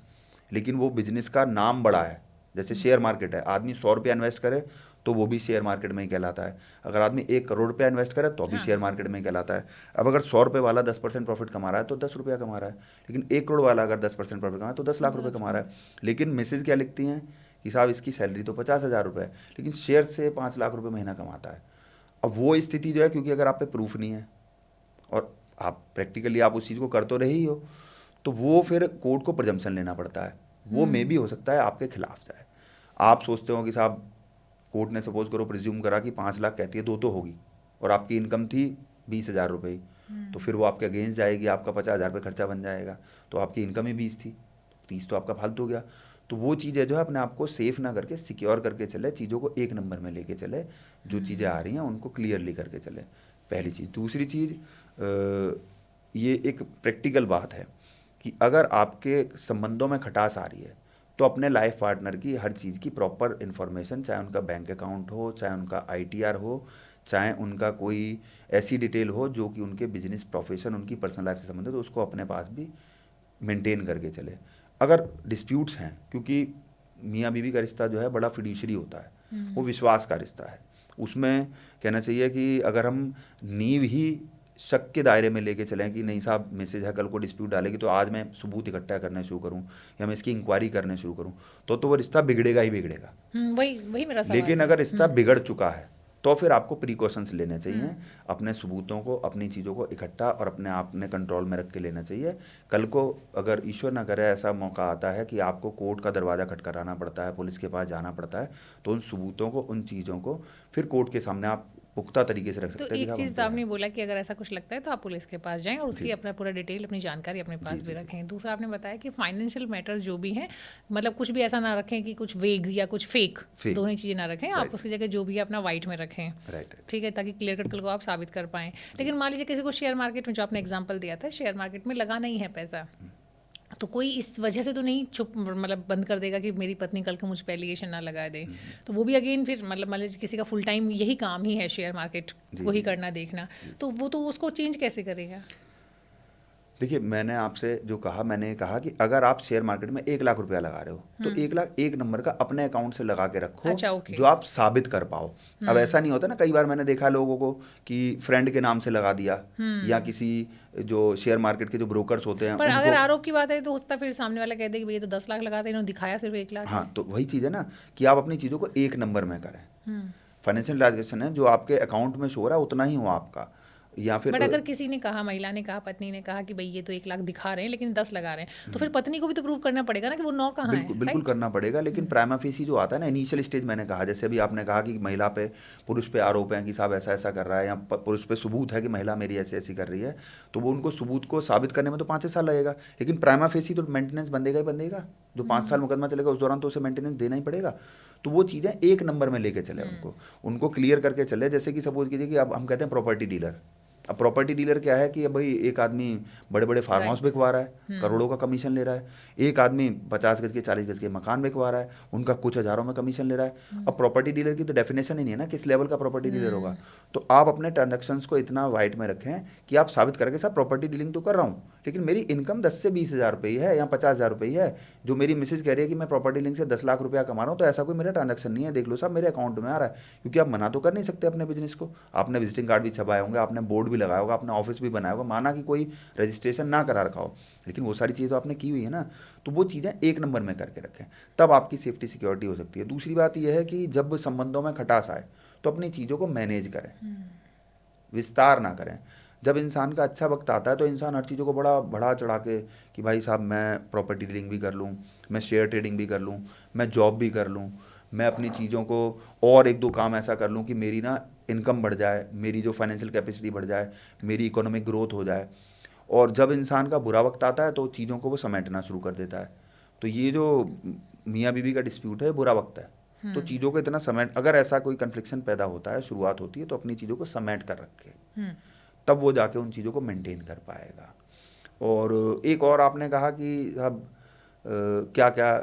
लेकिन वो बिजनेस का नाम बड़ा है, जैसे शेयर मार्केट है, आदमी 100 रुपया इन्वेस्ट करे तो वो भी शेयर मार्केट में ही कहलाता है। अगर आदमी 1 करोड़ रुपया इन्वेस्ट करे तो भी शेयर मार्केट में ही कहलाता है। अब अगर 100 रुपये वाला 10% प्रॉफिट कमा रहा है तो 10 रुपया कमा रहा है, लेकिन 1 करोड़ वाला अगर 10% प्रॉफिट कमा रहा है तो 10 लाख रुपये कमा रहा है। लेकिन मिसेज क्या लिखती हैं कि साहब इसकी सैलरी तो 50,000 रुपये है, लेकिन शेयर से 5 लाख रुपये महीना कमाता है। अब वो स्थिति जो है, क्योंकि अगर आप पे प्रूफ नहीं है और आप प्रैक्टिकली आप उस चीज़ को कर तो रहे ही हो, तो वो फिर कोर्ट को प्रिजम्पशन लेना पड़ता है। वो मे भी हो सकता है आपके खिलाफ जाए। आप सोचते हो कि साहब कोर्ट ने सपोज करो प्रिज्यूम करा कि 5 लाख कहती है 2 तो होगी और आपकी इनकम थी 20,000 रुपये, तो फिर वो आपके अगेंस्ट जाएगी, आपका 50,000 रुपये खर्चा बन जाएगा, तो आपकी इनकम ही 20 थी, 30 तो आपका फालतू हो गया। तो वो चीज़ें जो है अपने आप को सेफ ना करके सिक्योर करके चले, चीज़ों को एक नंबर में लेके चले, जो चीज़ें आ रही हैं उनको क्लियरली करके चले, पहली चीज़। दूसरी चीज़, ये एक प्रैक्टिकल बात है कि अगर आपके संबंधों में खटास आ रही है तो अपने लाइफ पार्टनर की हर चीज़ की प्रॉपर इन्फॉर्मेशन, चाहे उनका बैंक अकाउंट हो, चाहे उनका ITR हो, चाहे उनका कोई ऐसी डिटेल हो जो कि उनके बिजनेस, प्रोफेशन, उनकी पर्सनल लाइफ से संबंधित, तो उसको अपने पास भी मेंटेन करके चले। अगर डिस्प्यूट्स हैं, क्योंकि मियाँ बीवी का रिश्ता जो है बड़ा फिड्यूशियरी होता है, वो विश्वास का रिश्ता है, उसमें कहना चाहिए कि अगर हम नींव ही शक के दायरे में लेके चलें कि नहीं साहब मैसेज है, कल को डिस्प्यूट डालेगी तो आज मैं सबूत इकट्ठा करने शुरू करूं या मैं इसकी इंक्वायरी करने शुरू करूं, तो वो रिश्ता बिगड़ेगा ही बिगड़ेगा। वही वही मेरा सवाल लेकिन है। अगर रिश्ता बिगड़ चुका है तो फिर आपको प्रिकॉशंस लेने चाहिए, अपने सबूतों को, अपनी चीज़ों को इकट्ठा और अपने आप ने कंट्रोल में रख के लेना चाहिए। कल को अगर ईश्वर ना करे ऐसा मौका आता है कि आपको कोर्ट का दरवाज़ा खटखटाना पड़ता है, पुलिस के पास जाना पड़ता है, तो उन सबूतों को, उन चीज़ों को फिर कोर्ट के सामने आप पुख्ता तरीके से रख सकते तो हैं। एक चीज़ तो आपने बोला कि अगर ऐसा कुछ लगता है तो आप पुलिस के पास जाएं और उसकी अपना पूरा डिटेल, अपनी जानकारी अपने पास भी रखें। दूसरा आपने बताया कि फाइनेंशियल मैटर जो भी हैं, मतलब कुछ भी ऐसा ना रखें कि कुछ वेग या कुछ फेक, दोनों ही चीज़ें ना रखें। आप उसकी जगह जो भी है अपना वाइट में रखें, ठीक है, ताकि क्लियर कट कल को आप साबित कर पाएँ। लेकिन मान लीजिए किसी को शेयर मार्केट में, जो आपने एग्जाम्पल दिया था, शेयर मार्केट में लगा नहीं है पैसा, तो कोई इस वजह से तो नहीं चुप, मतलब बंद कर देगा कि मेरी पत्नी कल को मुझ पर एलिगेशन ना लगा दे। तो वो भी अगेन फिर मतलब मान लीजिए किसी का फुल टाइम यही काम ही है शेयर मार्केट को ही करना, देखना, तो वो तो उसको चेंज कैसे करेगा? देखिए, मैंने आपसे जो कहा, मैंने कहा कि अगर आप शेयर मार्केट में 1 लाख रुपया लगा रहे हो तो 1 लाख एक नंबर का अपने अकाउंट से लगा के रखो। अच्छा, okay. जो आप साबित कर पाओ। अब ऐसा नहीं होता ना, कई बार मैंने देखा लोगों को कि फ्रेंड के नाम से लगा दिया या किसी जो शेयर मार्केट के जो ब्रोकर्स होते हैं, पर अगर आरोप की बात है तो उसका फिर सामने वाला कहते हैं कि ये तो 10 लाख लगाते, इन्होंने दिखाया सिर्फ 1 लाख। हाँ, तो वही चीज़ है ना कि आप अपनी चीज़ों को एक नंबर में करें। फाइनेंशियल ट्रांजेक्शन है जो आपके अकाउंट में शो हो रहा है उतना ही हो आपका। या फिर बट अगर किसी ने कहा, महिला ने कहा, पत्नी ने कहा कि भाई ये तो 1 लाख दिखा रहे हैं लेकिन 10 लगा रहे हैं, तो फिर पत्नी को भी तो प्रूव करना पड़ेगा ना कि वो 9 कहाँ है। बिल्कुल करना पड़ेगा, लेकिन प्राइमा फेसी जो आता है ना, इनिशियल स्टेज, मैंने कहा जैसे अभी आपने कहा कि महिला पे, पुरुष पे आरोप है कि साहब ऐसा ऐसा कर रहा है, या पुरुष पे सबूत है कि महिला मेरी ऐसी ऐसी कर रही है, तो वो उनको सबूत को साबित करने में तो 5 साल लगेगा। लेकिन प्राइमा फेसी तो मेंटेनेंस बंदेगा ही बंदेगा। जो 5 साल मुकदमा चलेगा उस दौरान तो उसे मेंटेनेंस देना ही पड़ेगा। तो वो चीज़ें एक नंबर में लेके चले, उनको क्लियर करके चले। जैसे कि सपोज कीजिए कि अब हम कहते हैं प्रॉपर्टी डीलर। अब प्रॉपर्टी डीलर क्या है कि अब भाई एक आदमी बड़े बड़े फार्म हाउस बिकवा रहा है, करोड़ों का कमीशन ले रहा है, एक आदमी 50 गज के 40 गज के मकान बिकवा रहा है, उनका कुछ हज़ारों में कमीशन ले रहा है। अब प्रॉपर्टी डीलर की तो डेफिनेशन ही नहीं है ना किस लेवल का प्रॉपर्टी डीलर होगा। तो आप अपने ट्रांजैक्शंस को इतना वाइट में रखें कि आप साबित करके साहब प्रॉपर्टी डीलिंग तो कर रहा हूँ, लेकिन मेरी इनकम 10 से 20,000 रुपये है या 50,000 रुपये है। जो मेरी मिसेज कह रही है कि मैं प्रॉपर्टी डीलिंग से 10 लाख रुपया कमा रहा हूँ, तो ऐसा कोई मेरा ट्रांजैक्शन नहीं है, देख लो साहब मेरे अकाउंट में आ रहा है। क्योंकि आप मना तो कर नहीं सकते अपने बिजनेस को। आपने विजिटिंग कार्ड भी छपाए होंगे, आपने बोर्ड भी लगाया होगा, आपने ऑफिस भी बनाया होगा, माना कि कोई रजिस्ट्रेशन ना करा रखा हो, लेकिन वो सारी चीज़ें तो आपने की हुई है ना। तो वो चीज़ें एक नंबर में करके रखें, तब आपकी सेफ्टी सिक्योरिटी हो सकती है। दूसरी बात यह है कि जब संबंधों में खटास आए तो अपनी चीज़ों को मैनेज करें, विस्तार ना करें। जब इंसान का अच्छा वक्त आता है तो इंसान हर चीज़ों को बड़ा बढ़ा चढ़ा के कि भाई साहब मैं प्रॉपर्टी डीलिंग भी कर लूँ, मैं शेयर ट्रेडिंग भी कर लूँ, मैं जॉब भी कर लूँ, मैं अपनी चीज़ों को और 1-2 काम ऐसा कर लूँ कि मेरी ना इनकम बढ़ जाए, मेरी जो फाइनेंशियल कैपेसिटी बढ़ जाए, मेरी इकोनॉमिक ग्रोथ हो जाए। और जब इंसान का बुरा वक्त आता है तो चीज़ों को वो समेटना शुरू कर देता है। तो ये जो मियाँ बीवी का डिस्प्यूट है, बुरा वक्त है, तो चीज़ों को इतना समेट, अगर ऐसा कोई कन्फ्लिक्शन पैदा होता है, शुरुआत होती है, तो अपनी चीज़ों को समेट कर रखे, तब वो जाके उन चीज़ों को मेंटेन कर पाएगा। और एक और आपने कहा कि अब क्या क्या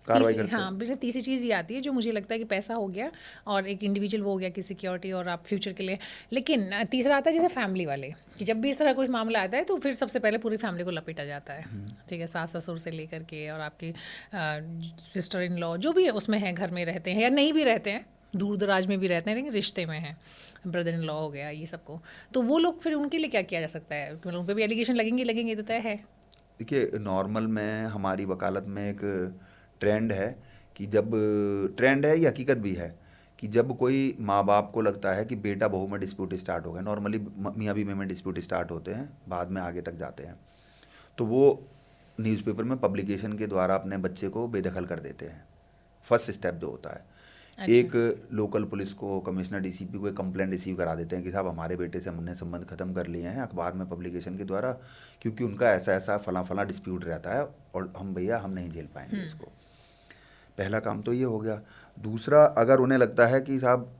कार्रवाई करते हैं। हाँ, बेटा तीसरी चीज़ ये आती है जो मुझे लगता है कि पैसा हो गया और एक इंडिविजुअल वो हो गया कि सिक्योरिटी और आप फ्यूचर के लिए, लेकिन तीसरा आता है जैसे फैमिली वाले, कि जब भी इस तरह कुछ मामला आता है तो फिर सबसे पहले पूरी फैमिली को लपेटा जाता है, ठीक है, सास ससुर से लेकर के और आपके सिस्टर इन लॉ जो भी है उसमें है, घर में रहते हैं या नहीं भी रहते हैं, दूर दराज में भी रहते हैं लेकिन रिश्ते में हैं, ब्रदर इन लॉ हो गया ये सबको, तो वो लोग फिर उनके लिए क्या किया जा सकता है? मतलब उन पर भी एलिगेशन लगेंगे ये तो तय है। देखिए, नॉर्मल में हमारी वकालत में एक ट्रेंड है कि जब, ट्रेंड है, ये हकीकत भी है कि जब कोई माँ बाप को लगता है कि बेटा बहू में डिस्प्यूट स्टार्ट हो गया, नॉर्मली मियाँ बीवी में डिस्प्यूट स्टार्ट होते हैं, बाद में आगे तक जाते हैं, तो वो न्यूज़पेपर में पब्लिकेशन के द्वारा अपने बच्चे को बेदखल कर देते हैं। फर्स्ट स्टेप जो होता है, अच्छा। एक लोकल पुलिस को, कमिश्नर डीसीपी को एक कंप्लेंट रिसीव करा देते हैं कि साहब हमारे बेटे से हमने संबंध खत्म कर लिए हैं अखबार में पब्लिकेशन के द्वारा, क्योंकि उनका ऐसा ऐसा फला फला डिस्प्यूट रहता है और हम भैया हम नहीं झेल पाएंगे इसको। पहला काम तो ये हो गया। दूसरा, अगर उन्हें लगता है कि साहब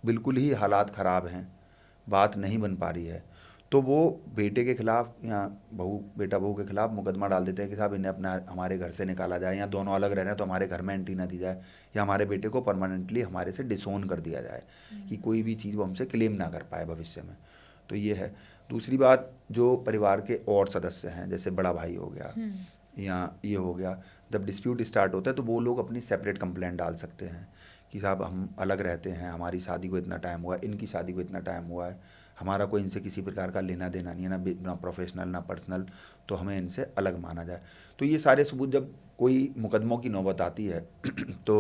बिल्कुल ही हालात ख़राब हैं, बात नहीं बन पा रही है, तो वो बेटे के खिलाफ या बेटा बहू के खिलाफ मुकदमा डाल देते हैं कि साहब इन्हें अपना हमारे घर से निकाला जाए, या दोनों अलग रह रहे हैं तो हमारे घर में एंट्री ना दी जाए, या हमारे बेटे को परमानेंटली हमारे से डिसोन कर दिया जाए कि कोई भी चीज़ वो हमसे क्लेम ना कर पाए भविष्य में। तो ये है। दूसरी बात, जो परिवार के और सदस्य हैं, जैसे बड़ा भाई हो गया या ये हो गया, जब डिस्प्यूट स्टार्ट होता है तो वो लोग अपनी सेपरेट कंप्लेंट डाल सकते हैं कि साहब हम अलग रहते हैं, हमारी शादी को इतना टाइम हुआ है, इनकी शादी को इतना टाइम हुआ है, हमारा कोई इनसे किसी प्रकार का लेना देना नहीं है, ना प्रोफेशनल ना पर्सनल, तो हमें इनसे अलग माना जाए। तो ये सारे सबूत जब कोई मुकदमों की नौबत आती है तो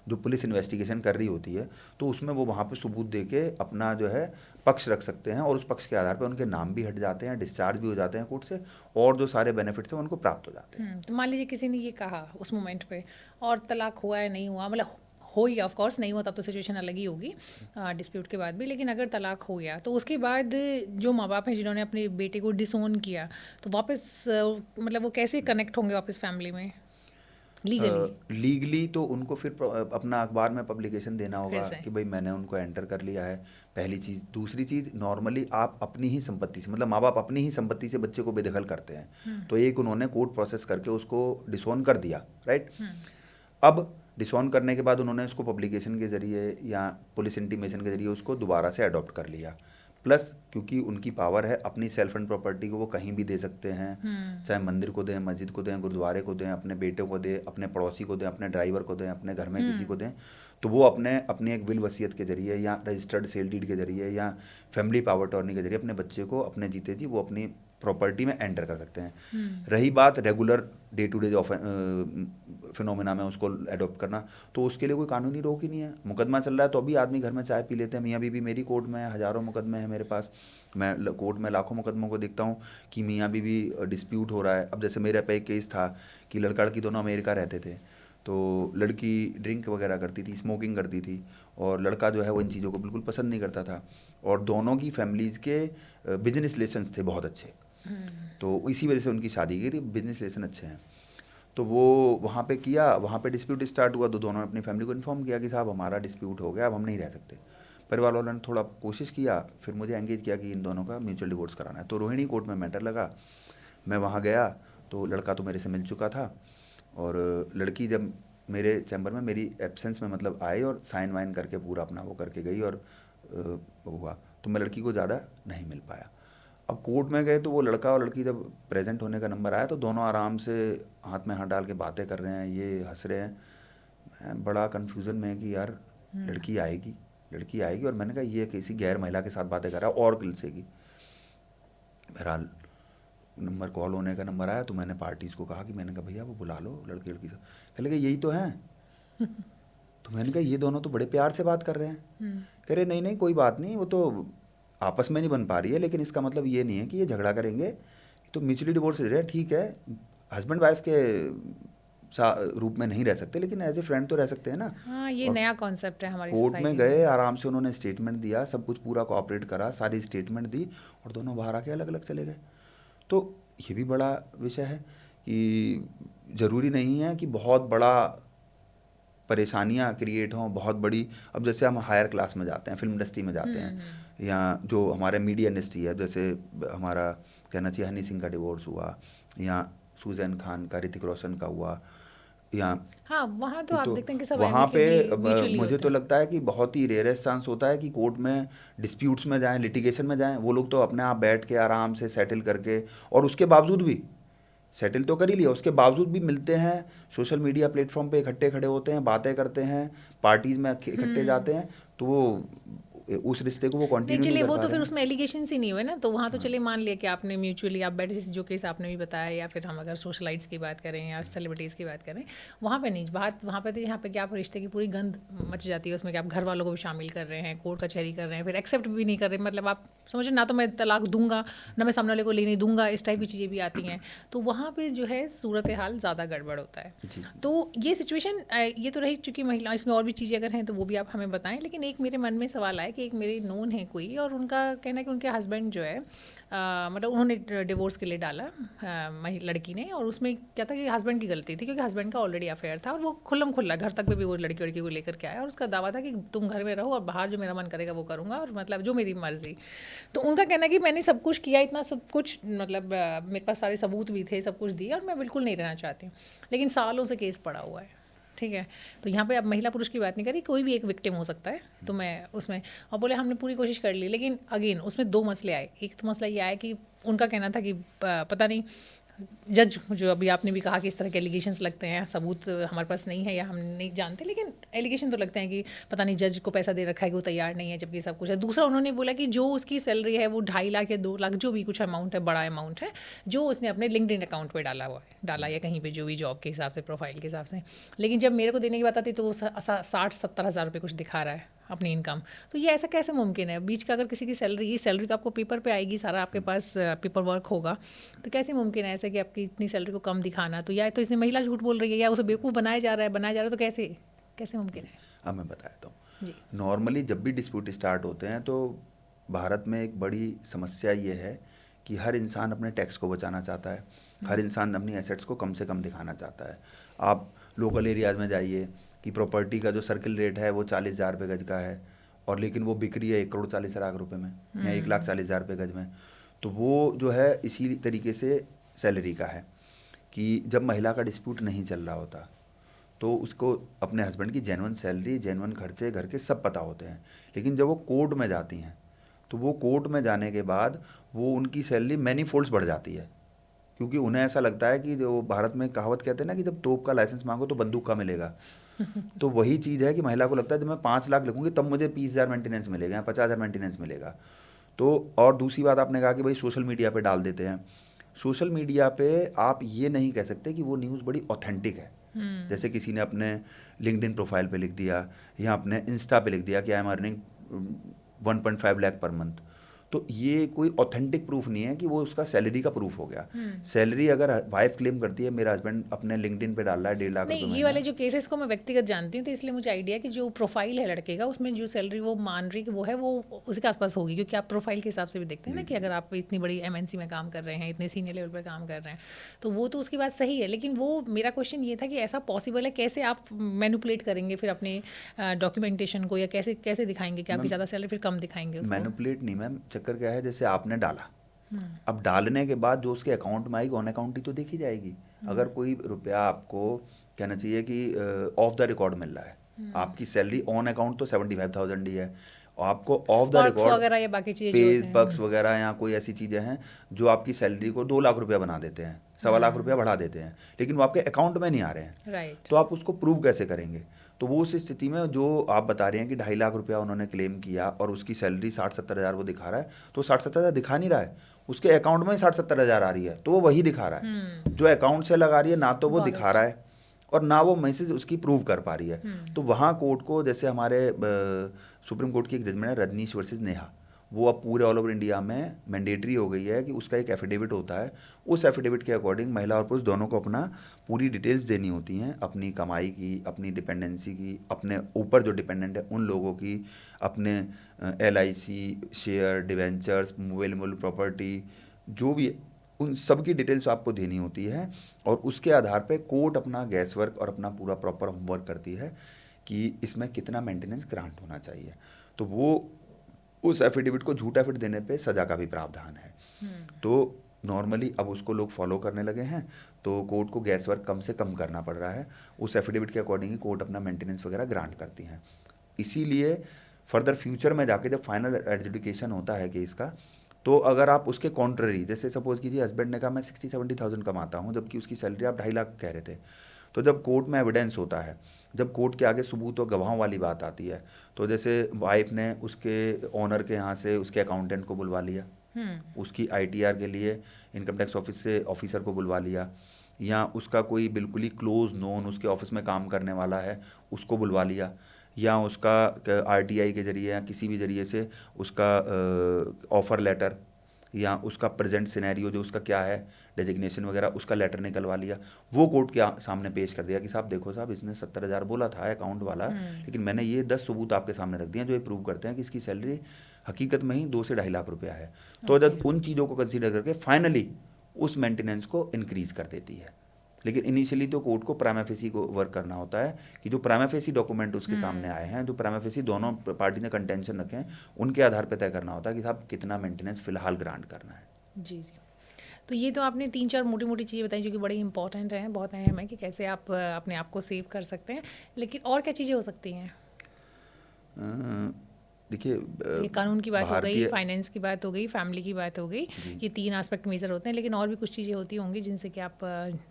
जो पुलिस इन्वेस्टिगेशन कर रही होती है तो उसमें वो वहाँ पे सबूत दे के अपना जो है पक्ष रख सकते हैं, और उस पक्ष के आधार पर उनके नाम भी हट जाते हैं, डिस्चार्ज भी हो जाते हैं कोर्ट से, और जो सारे बेनिफिट्स हैं उनको प्राप्त हो जाते हैं। तो मान लीजिए किसी ने ये कहा उस मोमेंट पे और तलाक हुआ है नहीं हुआ, मतलब हो ही, ऑफ कोर्स नहीं हुआ तब तो सिचुएशन अलग ही होगी डिस्प्यूट के बाद भी, लेकिन अगर तलाक हो गया तो उसके बाद जो माँ बाप हैं जिन्होंने अपने बेटे को डिसोन किया, तो वापस मतलब वो कैसे कनेक्ट होंगे वापस फैमिली में लीगली? लीगली तो उनको फिर अपना अखबार में पब्लिकेशन देना फिर होगा से कि भाई मैंने उनको एंटर कर लिया है, पहली चीज़। दूसरी चीज़, नॉर्मली आप अपनी ही संपत्ति से, मतलब माँ बाप अपनी ही संपत्ति से बच्चे को बेदखल करते हैं, तो एक उन्होंने कोर्ट प्रोसेस करके उसको डिसोन कर दिया, राइट। अब डिसोन करने के बाद उन्होंने उसको पब्लिकेशन के ज़रिए या पुलिस इंटीमेशन के ज़रिए उसको दोबारा से अडॉप्ट कर लिया। प्लस क्योंकि उनकी पावर है, अपनी सेल्फ एंड प्रॉपर्टी को वो कहीं भी दे सकते हैं, चाहे मंदिर को दें, मस्जिद को दें, गुरुद्वारे को दें, अपने बेटे को दें, अपने पड़ोसी को दें, अपने ड्राइवर को दें, अपने घर में किसी को दें, तो वो अपनी एक विल वसीयत के जरिए या रजिस्टर्ड सेल डीड के जरिए या फैमिली पावर टर्नी के जरिए अपने बच्चे को अपने जीते जी वो अपनी प्रॉपर्टी में एंटर कर सकते हैं। रही बात regular day to day phenomena में उसको अडॉप्ट करना, तो उसके लिए कोई कानूनी रोक ही नहीं है। मुकदमा चल रहा है तो अभी आदमी घर में चाय पी लेते हैं, मियाँ बीवी, मेरी कोर्ट में हज़ारों मुकदमे हैं मेरे पास, मैं कोर्ट में लाखों मुकदमों को देखता हूँ कि मियाँ बीवी डिस्प्यूट हो रहा है। अब जैसे मेरे पे एक केस था कि लड़का लड़की दोनों अमेरिका रहते थे, तो लड़की ड्रिंक वगैरह करती थी, स्मोकिंग करती थी, और लड़का जो है वो इन चीज़ों को बिल्कुल पसंद नहीं करता था, और दोनों की फैमिलीज़ के बिजनेस रिलेशंस थे बहुत अच्छे, तो इसी वजह से उनकी शादी की थी, बिजनेस रिलेशन अच्छे हैं। तो वो वहाँ पे किया, वहाँ पे डिस्प्यूट स्टार्ट हुआ, तो दोनों ने अपनी फैमिली को इन्फॉर्म किया कि साहब हमारा डिस्प्यूट हो गया, अब हम नहीं रह सकते। परिवार वालों ने थोड़ा कोशिश किया, फिर मुझे एंगेज किया कि इन दोनों का म्यूचुअल डिवोर्स कराना है, तो रोहिणी कोर्ट में मैटर लगा। मैं वहाँ गया तो लड़का तो मेरे से मिल चुका था, और लड़की जब मेरे चैम्बर में मेरी एब्सेंस में मतलब आए और साइन वाइन करके पूरा अपना वो करके गई, और हुआ, तो मैं लड़की को ज़्यादा नहीं मिल पाया। अब कोर्ट में गए तो वो लड़का और लड़की जब प्रेजेंट होने का नंबर आया तो दोनों आराम से हाथ में हाथ डाल के बातें कर रहे हैं, ये हंस रहे हैं। मैं बड़ा कन्फ्यूज़न में है कि यार लड़की आएगी, लड़की आएगी, और मैंने कहा ये किसी गैर महिला के साथ बातें कर रहा है और किलसेगी। बहरहाल नंबर कॉल होने का नंबर आया तो मैंने पार्टीज़ को कहा कि मैंने कहा भैया वो बुला लो लड़की लड़की से। कह लगे यही तो हैं। तो मैंने कहा ये दोनों तो बड़े प्यार से बात कर रहे हैं। कह रहे नहीं नहीं कोई बात नहीं, वो तो आपस में नहीं बन पा रही है, लेकिन इसका मतलब ये नहीं है कि ये झगड़ा करेंगे, तो म्यूचुअली डिवोर्स ले रहे हैं, ठीक है, हस्बैंड वाइफ के रूप में नहीं रह सकते, लेकिन एज ए फ्रेंड तो रह सकते हैं ना। हाँ, ये नया कॉन्सेप्ट है हमारी कोर्ट सोसाइटी में गए, आराम से उन्होंने स्टेटमेंट दिया, सब कुछ पूरा कोऑपरेट करा, सारी स्टेटमेंट दी, और दोनों बाहर आके अलग अलग चले गए। तो ये भी बड़ा विषय है कि ज़रूरी नहीं है कि बहुत बड़ा परेशानियां क्रिएट हों, बहुत बड़ी। अब जैसे हम हायर क्लास में जाते हैं, फिल्म इंडस्ट्री में जाते हैं, या जो हमारे मीडिया इंडस्ट्री है, जैसे हमारा कहना चाहिए हनी सिंह का डिवोर्स हुआ, या सुजैन खान का ऋतिक रोशन का हुआ, या हाँ, वहाँ तो आप देखते हैं कि सब वहाँ पे म्यूचुअली मुझे होते तो हैं। लगता है कि बहुत ही रेयरेस्ट चांस होता है कि कोर्ट में डिस्प्यूट्स में जाएं, लिटिगेशन में जाएं। वो लोग तो अपने आप बैठ के आराम से सेटल करके, और उसके बावजूद भी सेटल तो कर ही लिया, उसके बावजूद भी मिलते हैं, सोशल मीडिया प्लेटफॉर्म पे इकट्ठे खड़े होते हैं, बातें करते हैं, पार्टीज में इकट्ठे जाते हैं, तो वो उस रिश्ते को वो नहीं कंटिन्यू नहीं चलिए कर वो पा तो रहे फिर हैं। उसमें एलिगेशंस ही नहीं हुए ना, तो वहाँ तो हाँ। चलिए मान लिया कि आपने म्यूचुअली आप बैठे, जो केस आपने भी बताया, या फिर हम अगर सोशलाइट्स की बात करें या सेलिब्रिटीज़ की बात करें, वहाँ पे नहीं, बात वहाँ पे तो यहाँ पे क्या आप रिश्ते की पूरी गंद मच जाती है उसमें कि आप घर वालों को भी शामिल कर रहे हैं, कोर्ट कचहरी कर रहे हैं, फिर एक्सेप्ट भी नहीं कर रहे, मतलब आप समझे ना, तो मैं तलाक दूंगा ना मैं सामने वाले को लेने दूंगा, इस टाइप की चीज़ें भी आती हैं, तो वहाँ पे जो है सूरत हाल ज़्यादा गड़बड़ होता है। जी। तो ये सिचुएशन ये तो रही चुकी महिला, इसमें और भी चीज़ें अगर हैं तो वो भी आप हमें बताएं, लेकिन एक मेरे मन में सवाल आया कि एक मेरे नोन है कोई, और उनका कहना है कि उनके हस्बैंड जो है मतलब उन्होंने डिवोर्स के लिए डाला लड़की ने, और उसमें क्या था कि हस्बैंड की गलती थी, क्योंकि हस्बैंड का ऑलरेडी अफेयर था और वो खुल्लम खुल्ला घर तक भी वो लड़की को लेकर के आया, और उसका दावा था कि तुम घर में रहो और बाहर जो मेरा मन करेगा वो करूँगा, और मतलब जो मेरी मर्जी। तो उनका कहना है कि मैंने सब कुछ किया, इतना सब कुछ, मतलब मेरे पास सारे सबूत भी थे, सब कुछ दिया, और मैं बिल्कुल नहीं रहना चाहती हूँ, लेकिन सालों से केस पड़ा हुआ है। ठीक है, तो यहाँ पे अब महिला पुरुष की बात नहीं करी, कोई भी एक विक्टिम हो सकता है, तो मैं उसमें, और बोले हमने पूरी कोशिश कर ली, लेकिन अगेन उसमें दो मसले आए। एक तो मसला ये आया कि उनका कहना था कि पता नहीं जज, जो अभी आपने भी कहा कि इस तरह के एलिगेशंस लगते हैं, सबूत हमारे पास नहीं है या हम नहीं जानते, लेकिन एलिगेशन तो लगते हैं कि पता नहीं जज को पैसा दे रखा है कि वो तैयार नहीं है, जबकि सब कुछ है। दूसरा उन्होंने बोला कि जो उसकी सैलरी है वो 2.5 लाख या 2 लाख, जो भी कुछ अमाउंट है, बड़ा अमाउंट है, जो उसने अपने लिंक्डइन अकाउंट पे डाला या कहीं पे जो भी जॉब के हिसाब से, प्रोफाइल के हिसाब से, लेकिन जब मेरे को देने की बात आती तो वो 60-70 हज़ार रुपये कुछ दिखा रहा है अपनी इनकम। तो ये ऐसा कैसे मुमकिन है? बीच का अगर किसी की सैलरी, ये सैलरी तो आपको पेपर पे आएगी, सारा आपके पास पेपर वर्क होगा, तो कैसे मुमकिन है ऐसा कि आपकी इतनी सैलरी को कम दिखाना? तो या तो इसमें महिला झूठ बोल रही है या उसे बेवकूफ़ बनाया जा रहा है, तो कैसे कैसे मुमकिन है? अब मैं बताता हूँ। जी। नॉर्मली जब भी डिस्प्यूट स्टार्ट होते हैं तो भारत में एक बड़ी समस्या ये है कि हर इंसान अपने टैक्स को बचाना चाहता है, हर इंसान अपनी एसेट्स को कम से कम दिखाना चाहता है। आप लोकल एरियाज़ में जाइए कि प्रॉपर्टी का जो सर्किल रेट है वो 40,000 रुपये गज का है, और लेकिन वो बिक रही है 1,40,00,000 रुपये में या 1,40,000 रुपये गज में। तो वो जो है इसी तरीके से सैलरी का है कि जब महिला का डिस्प्यूट नहीं चल रहा होता तो उसको अपने हस्बैंड की जेन्युइन सैलरी, जेन्युइन खर्चे, घर के सब पता होते हैं, लेकिन जब वो कोर्ट में जाती हैं तो वो कोर्ट में जाने के बाद वो उनकी सैलरी मैनी फोल्ड्स बढ़ जाती है, क्योंकि उन्हें ऐसा लगता है कि जो भारत में कहावत कहते हैं ना कि जब तोप का लाइसेंस मांगो तो बंदूक का मिलेगा। तो वही चीज़ है कि महिला को लगता है जब मैं 5 लाख लिखूंगी तब मुझे 20,000 मेंटेनेंस मिलेगा या 50,000 मेंटेनेंस मिलेगा। तो और दूसरी बात आपने कहा कि भाई सोशल मीडिया पे डाल देते हैं। सोशल मीडिया पे आप ये नहीं कह सकते कि वो न्यूज़ बड़ी ऑथेंटिक है। जैसे किसी ने अपने लिंक्डइन प्रोफाइल पे लिख दिया या अपने इंस्टा पे लिख दिया कि I am earning 1.5 lakh per month, तो ये कोई ऑथेंटिक प्रूफ नहीं है कि वो उसका सैलरी का प्रूफ हो गया। सैलरी अगर वाइफ क्लेम करती है मेरा हस्बैंड अपने लिंक्डइन पे डाल रहा है 1.5 लाख नहीं, रुपए ये महीना, वाले जो केसेस को मैं व्यक्तिगत जानती हूँ, तो इसलिए मुझे आइडिया कि जो प्रोफाइल है लड़के का, उसमें जो सैलरी वो मान रही कि वो है, वो उसी के आसपास होगी, क्योंकि आप प्रोफाइल के हिसाब से भी देखते हैं ना कि अगर आप इतनी बड़ी एमएनसी में काम कर रहे हैं, इतने सीनियर लेवल पर काम कर रहे हैं, तो वो तो उसकी बात सही है। लेकिन वो मेरा क्वेश्चन ये था कि ऐसा पॉसिबल है, कैसे आप मैनिपुलेट करेंगे फिर अपने डॉक्यूमेंटेशन को, या कैसे कैसे दिखाएंगे कि आपकी ज़्यादा सैलरी फिर कम दिखाएंगे उसको? मैनिपुलेट नहीं मैम, चक्कर क्या है, जैसे आपने डाला, अब डालने के बाद जो उसके अकाउंट में आएगी ऑन अकाउंट ही तो देखी जाएगी। अगर कोई रुपया आपको कहना चाहिए कि ऑफ द रिकॉर्ड मिल रहा है, आपकी सैलरी ऑन अकाउंट तो 75,000 ही है, और आपको ऑफ द पर्क्स रिकॉर्ड वगैरह या बाकी चीज़ें जो पेज होते हैं। बक्स वगैरह या कोई ऐसी चीज़ें हैं जो आपकी सैलरी को 2 लाख रुपया बना देते हैं, 1.25 लाख रुपया बढ़ा देते हैं, लेकिन वो आपके अकाउंट में नहीं आ रहे हैं। राइट। तो आप उसको प्रूव कैसे करेंगे? तो वो उस स्थिति में जो आप बता रहे हैं कि 2.5 लाख रुपया उन्होंने क्लेम किया और उसकी सैलरी 60-70 हज़ार वो दिखा रहा है, तो 60-70 हज़ार दिखा नहीं रहा है, उसके अकाउंट में ही 60-70 हज़ार आ रही है, तो वो वही दिखा रहा है जो अकाउंट से लगा रही है, ना तो वो दिखा रहा है और ना वो मैसेज उसकी प्रूव कर पा रही है। तो वहाँ कोर्ट को, जैसे हमारे सुप्रीम कोर्ट की एक जजमेंट है रजनीश वर्सेस नेहा, वो अब पूरे ऑल ओवर इंडिया में मैंडेटरी हो गई है कि उसका एक एफिडेविट होता है, उस एफिडेविट के अकॉर्डिंग महिला और पुरुष दोनों को अपना पूरी डिटेल्स देनी होती हैं, अपनी कमाई की, अपनी डिपेंडेंसी की, अपने ऊपर जो डिपेंडेंट है उन लोगों की, अपने LIC share, debentures, movable property, जो भी उन सब की डिटेल्स आपको देनी होती है, और उसके आधार पे कोर्ट अपना गैस वर्क और अपना पूरा प्रॉपर होमवर्क करती है कि इसमें कितना मेंटेनेंस ग्रांट होना चाहिए। तो वो उस एफिडेविट को झूठा फिट देने पे सज़ा का भी प्रावधान है। तो नॉर्मली अब उसको लोग फॉलो करने लगे हैं, तो कोर्ट को गैस वर्क कम से कम करना पड़ रहा है, उस एफिडेविट के अकॉर्डिंग ही कोर्ट अपना मेंटेनेंस वगैरह ग्रांट करती हैं। इसीलिए फर्दर फ्यूचर में जाके जब फाइनल एडजुडिकेशन होता है केस का, तो अगर आप उसके कॉन्ट्ररी, जैसे सपोज कीजिए हस्बैंड ने कहा मैं 60-70,000 कमाता हूँ, जबकि उसकी सैलरी आप 2.5 लाख कह रहे थे, तो जब कोर्ट में एविडेंस होता है, जब कोर्ट के आगे सबूत और गवाहों वाली बात आती है, तो जैसे वाइफ ने उसके ऑनर के यहाँ से उसके अकाउंटेंट को बुलवा लिया, उसकी ITR के लिए इनकम टैक्स ऑफिस से ऑफिसर को बुलवा लिया, या उसका कोई बिल्कुल ही क्लोज नोन उसके ऑफिस में काम करने वाला है उसको बुलवा लिया, या उसका RTI के जरिए या किसी भी जरिए से उसका ऑफ़र लेटर या उसका प्रेजेंट सिनेरियो जो उसका क्या है डेजिग्नेशन वगैरह उसका लेटर निकलवा लिया, वो कोर्ट के सामने पेश कर दिया कि साहब देखो साहब इसने 70,000 बोला था अकाउंट वाला, लेकिन मैंने ये 10 सबूत आपके सामने रख दिए जो ये प्रूव करते हैं कि इसकी सैलरी हकीकत में ही 2 से 2.5 लाख रुपया है। तो जब उन चीज़ों को कंसीडर करके फाइनली उस मेंटेनेंस को इंक्रीज़ कर देती है। लेकिन इनिशियली तो कोर्ट को प्राइमा फेसी को वर्क करना होता है कि जो प्राइमा फेसी डॉक्यूमेंट उसके सामने आए हैं, जो प्राइमा फेसी दोनों पार्टी ने कंटेंशन रखे हैं, उनके आधार पर तय करना होता है कि साहब कितना मेंटेनेंस फिलहाल ग्रांट करना है। जी। तो ये तो आपने 3-4 मोटी-मोटी चीज़ें बताई जो कि बड़ी इंपॉर्टेंट हैं, बहुत अहम है कि कैसे आप अपने आप को सेव कर सकते हैं, लेकिन और क्या चीज़ें हो सकती हैं? देखिए ये कानून की बात हो गई, भारतीय फाइनेंस की बात हो गई, फैमिली की बात हो गई, ये 3 एस्पेक्ट मेजर होते हैं, लेकिन और भी कुछ चीज़ें होती होंगी जिनसे कि आप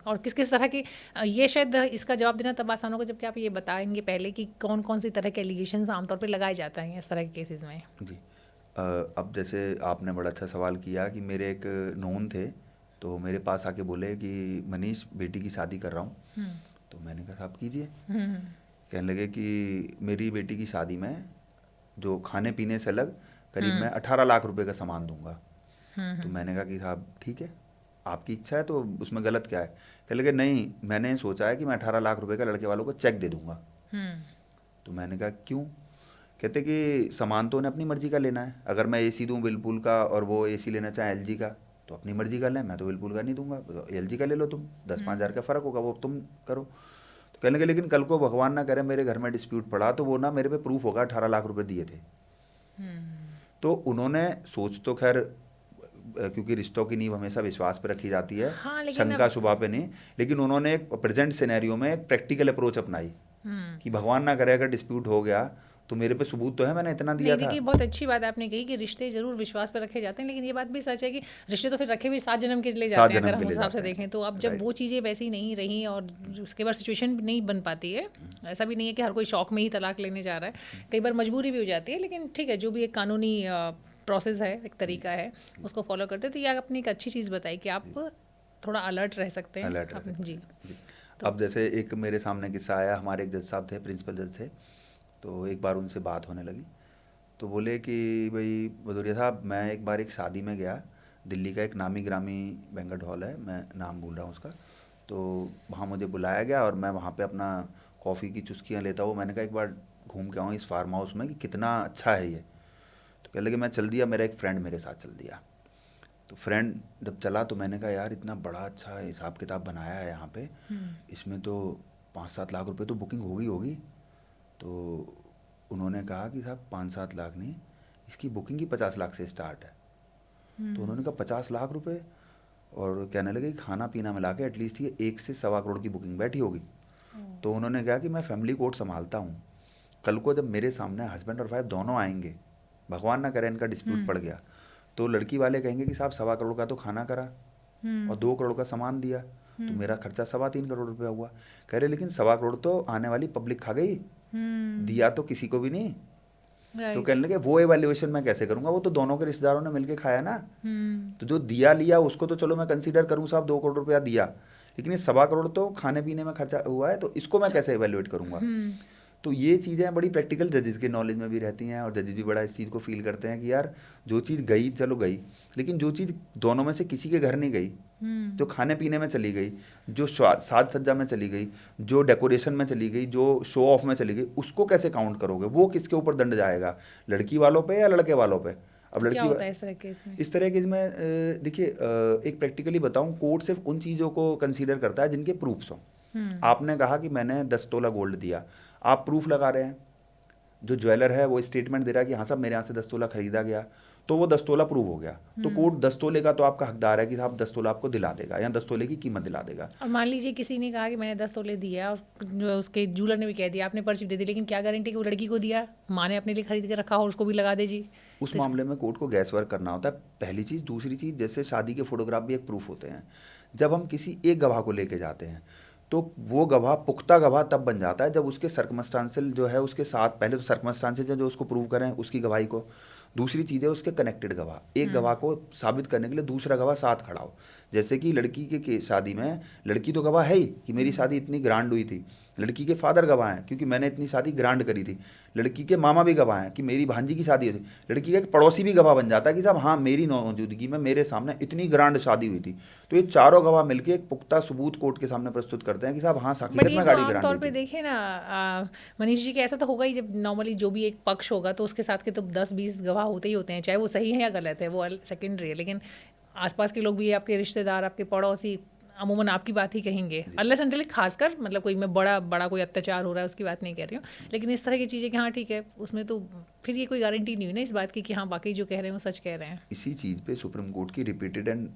और किस किस तरह की ये शायद इसका जवाब देना तब आसान होगा जबकि आप ये बताएंगे पहले कि कौन कौन सी तरह के एलिगेशंस आमतौर पर लगाए जाते हैं इस तरह के केसेस में। जी अब जैसे आपने बड़ा अच्छा सवाल किया कि मेरे एक नोन थे, तो मेरे पास आके बोले कि मनीष बेटी की शादी कर रहा हूँ। तो मैंने कहा साहब कीजिए। कहने लगे कि मेरी बेटी की शादी में जो खाने पीने से अलग करीब मैं 18 लाख रुपए का सामान दूंगा। तो मैंने कहा कि साहब ठीक है आपकी इच्छा है तो उसमें गलत क्या है। कहने लगे नहीं मैंने सोचा है कि मैं 18 लाख रुपए का लड़के वालों को चेक दे दूंगा। तो मैंने कहा क्यों। कहते कि सामान तो उन्हें अपनी मर्जी का लेना है, अगर मैं AC दूं विलपूल का और वो AC लेना चाहे LG का तो अपनी मर्जी का लें, मैं तो विलपूल का नहीं दूंगा, तो LG का ले लो तुम, 10-5 हज़ार का फ़र्क होगा वो तुम करो। तो कहने लगे लेकिन कल को भगवान ना करे मेरे घर में डिस्प्यूट पड़ा तो वो ना मेरे पे प्रूफ होगा 18 लाख रुपए दिए थे। तो उन्होंने सोच तो खैर क्योंकि रिश्तों की नींव हमेशा विश्वास पे रखी जाती है, हाँ, शंका शुबा पे नहीं, लेकिन उन्होंने एक प्रेजेंट सिनेरियो में एक प्रैक्टिकल अप्रोच अपनाई कि भगवान ना करे अगर डिस्प्यूट हो गया तो मेरे पे सबूत तो है मैंने इतना दिया नहीं था। देखिए बहुत अच्छी बात आपने कही कि रिश्ते जरूर विश्वास पर रखे जाते हैं, लेकिन ये बात भी सच है कि रिश्ते तो फिर रखे भी 7 जन्म के लिए 7 जाते हैं जन्म अगर के हम लिए उस हिसाब से जाते हैं। देखें। तो अब जब राइट। वो चीज़ें वैसी नहीं रही और उसके बाद सिचुएशन नहीं बन पाती है, ऐसा भी नहीं है कि हर कोई शौक में ही तलाक लेने जा रहा है, कई बार मजबूरी भी हो जाती है, लेकिन ठीक है जो भी एक कानूनी प्रोसेस है, एक तरीका है, उसको फॉलो करते हैं। तो ये आपने एक अच्छी चीज़ बताई कि आप थोड़ा अलर्ट रह सकते हैं। अलर्ट रह सकते जी। हैं। जी। अब जैसे एक मेरे सामने किस्सा आया, हमारे एक जज साहब थे, प्रिंसिपल जज थे, तो एक बार उनसे बात होने लगी तो बोले कि भाई भदौरिया साहब मैं एक बार एक शादी में गया, दिल्ली का एक नामी ग्रामी बैंक्वेट हॉल है, मैं नाम भूल रहा हूँ उसका, तो वहाँ मुझे बुलाया गया और मैं वहाँ पे अपना कॉफ़ी की चुस्कियाँ लेता हूँ। मैंने कहा एक बार घूम के आऊँ इस फार्म हाउस में कि कितना अच्छा है ये। तो कह लगे मैं चल दिया, मेरा एक फ्रेंड मेरे साथ चल दिया। तो फ्रेंड जब चला तो मैंने कहा यार इतना बड़ा अच्छा हिसाब किताब बनाया है यहाँ पे, इसमें तो 5-7 लाख रुपए तो बुकिंग होगी। तो उन्होंने कहा कि साहब 5-7 लाख नहीं, इसकी बुकिंग ही 50 लाख से स्टार्ट है। तो उन्होंने कहा 50 लाख रुपए, और कहने लगे कि खाना पीना मिला के एटलीस्ट ये 1 से 1.25 करोड़ की बुकिंग बैठी होगी। तो उन्होंने कहा कि मैं फैमिली कोर्ट संभालता हूँ, कल को जब मेरे सामने हस्बैंड और वाइफ दोनों आएंगे, भगवान ना करे इनका डिस्प्यूट पड़ गया, तो लड़की वाले कहेंगे कि साहब 1.25 करोड़ का तो खाना करा और 2 करोड़ का सामान दिया, तो मेरा खर्चा 3.25 करोड़ रुपया हुआ। कह रहे लेकिन 1.25 करोड़ तो आने वाली पब्लिक खा गई, दिया तो किसी को भी नहीं। तो कहने लगे वो एवेल्युएशन मैं कैसे करूंगा, वो तो दोनों के रिश्तेदारों ने मिलके खाया ना। तो जो दिया लिया उसको तो चलो मैं कंसीडर करूँ साहब 2 करोड़ रुपया दिया, लेकिन ये 1.25 करोड़ तो खाने पीने में खर्चा हुआ है, तो इसको मैं कैसे एवेल्युएट करूंगा। तो ये चीज़ें बड़ी प्रैक्टिकल जजेस के नॉलेज में भी रहती हैं और जजेस भी बड़ा इस चीज़ को फील करते हैं कि यार जो चीज़ गई चलो गई, लेकिन जो चीज़ दोनों में से किसी के घर नहीं गई, जो खाने पीने में चली गई, जो साज सज्जा में चली गई, जो डेकोरेशन में चली गई, जो शो ऑफ में चली गई, उसको कैसे काउंट करोगे, वो किसके ऊपर दंड जाएगा, लड़की वालों पे या लड़के वालों पे। अब क्या लड़की होता है इस तरह के इसमें? देखिए एक प्रैक्टिकली बताऊं, कोर्ट सिर्फ उन चीज़ों को कंसीडर करता है जिनके प्रूफ्स हों। आपने कहा कि मैंने 10 तोला गोल्ड दिया, आप प्रूफ लगा रहे हैं, जो ज्वेलर है वो स्टेटमेंट दे रहा है कि हाँ साहब मेरे यहाँ से 10 तोला खरीदा गया, तो वो 10 तोला प्रूव हो गया, तो कोर्ट 10 तोले का तो आपका हकदार है कि साहब 10 तोला आपको दिला देगा या 10 तोले की कीमत दिला देगा। और मान लीजिए किसी ने कहा कि मैंने 10 तोले दिया और जो उसके जूलर ने भी कह दिया आपने पर्ची दे दी, लेकिन क्या गारंटी कि वो लड़की को दिया, माँ ने अपने लिए खरीद के रखा हो उसको भी लगा दे जी। उस मामले में कोर्ट को गैस वर्क करना होता है, पहली चीज़। दूसरी चीज़, जैसे शादी के फोटोग्राफ भी एक प्रूफ होते हैं। जब हम किसी एक गवाह को लेके जाते हैं तो वो गवाह पुख्ता गवाह तब बन जाता है जब उसके सर्कमस्टांसियल जो है उसके साथ, पहले तो सर्कमस्टांसियल जो उसको प्रूव करें उसकी गवाही को, दूसरी चीज़ है उसके कनेक्टेड गवाह। एक गवाह को साबित करने के लिए दूसरा गवाह साथ खड़ा हो। जैसे कि लड़की के शादी में लड़की तो गवाह है ही कि मेरी शादी इतनी ग्रांड हुई थी, लड़की के फादर गवाह हैं क्योंकि मैंने इतनी शादी ग्रांड करी थी, लड़की के मामा भी गवाह हैं कि मेरी भांजी की शादी हुई थी, लड़की का एक पड़ोसी भी गवाह बन जाता है कि साहब हाँ मेरी मौजूदगी में मेरे सामने इतनी ग्रांड शादी हुई थी। तो ये चारों गवाह मिलकर एक पुख्ता सबूत कोर्ट के सामने प्रस्तुत करते हैं कि साहब हाँ बट हकीकत ये में तो गाड़ी आम ग्रांड तौर हुई पे थी। देखें ना मनीष जी, कि ऐसा तो होगा ही जब नॉर्मली जो भी एक पक्ष होगा तो उसके साथ के तो 10-20 गवाह होते ही होते हैं, चाहे वो सही है या गलत है वो सेकेंडरी है, लेकिन आसपास के लोग भी, आपके रिश्तेदार, आपके पड़ोसी अमूमन आपकी बात ही कहेंगे, अनलेस अनटिल खासकर, मतलब कोई मैं बड़ा कोई अत्याचार हो रहा है उसकी बात नहीं कर रही हूँ, लेकिन इस तरह की चीज़ें कि हाँ ठीक है, उसमें तो फिर ये कोई गारंटी नहीं हुई ना इस बात की कि हाँ बाकी जो कह रहे हैं वो सच कह रहे हैं। इसी चीज़ पे सुप्रीम कोर्ट की repeated and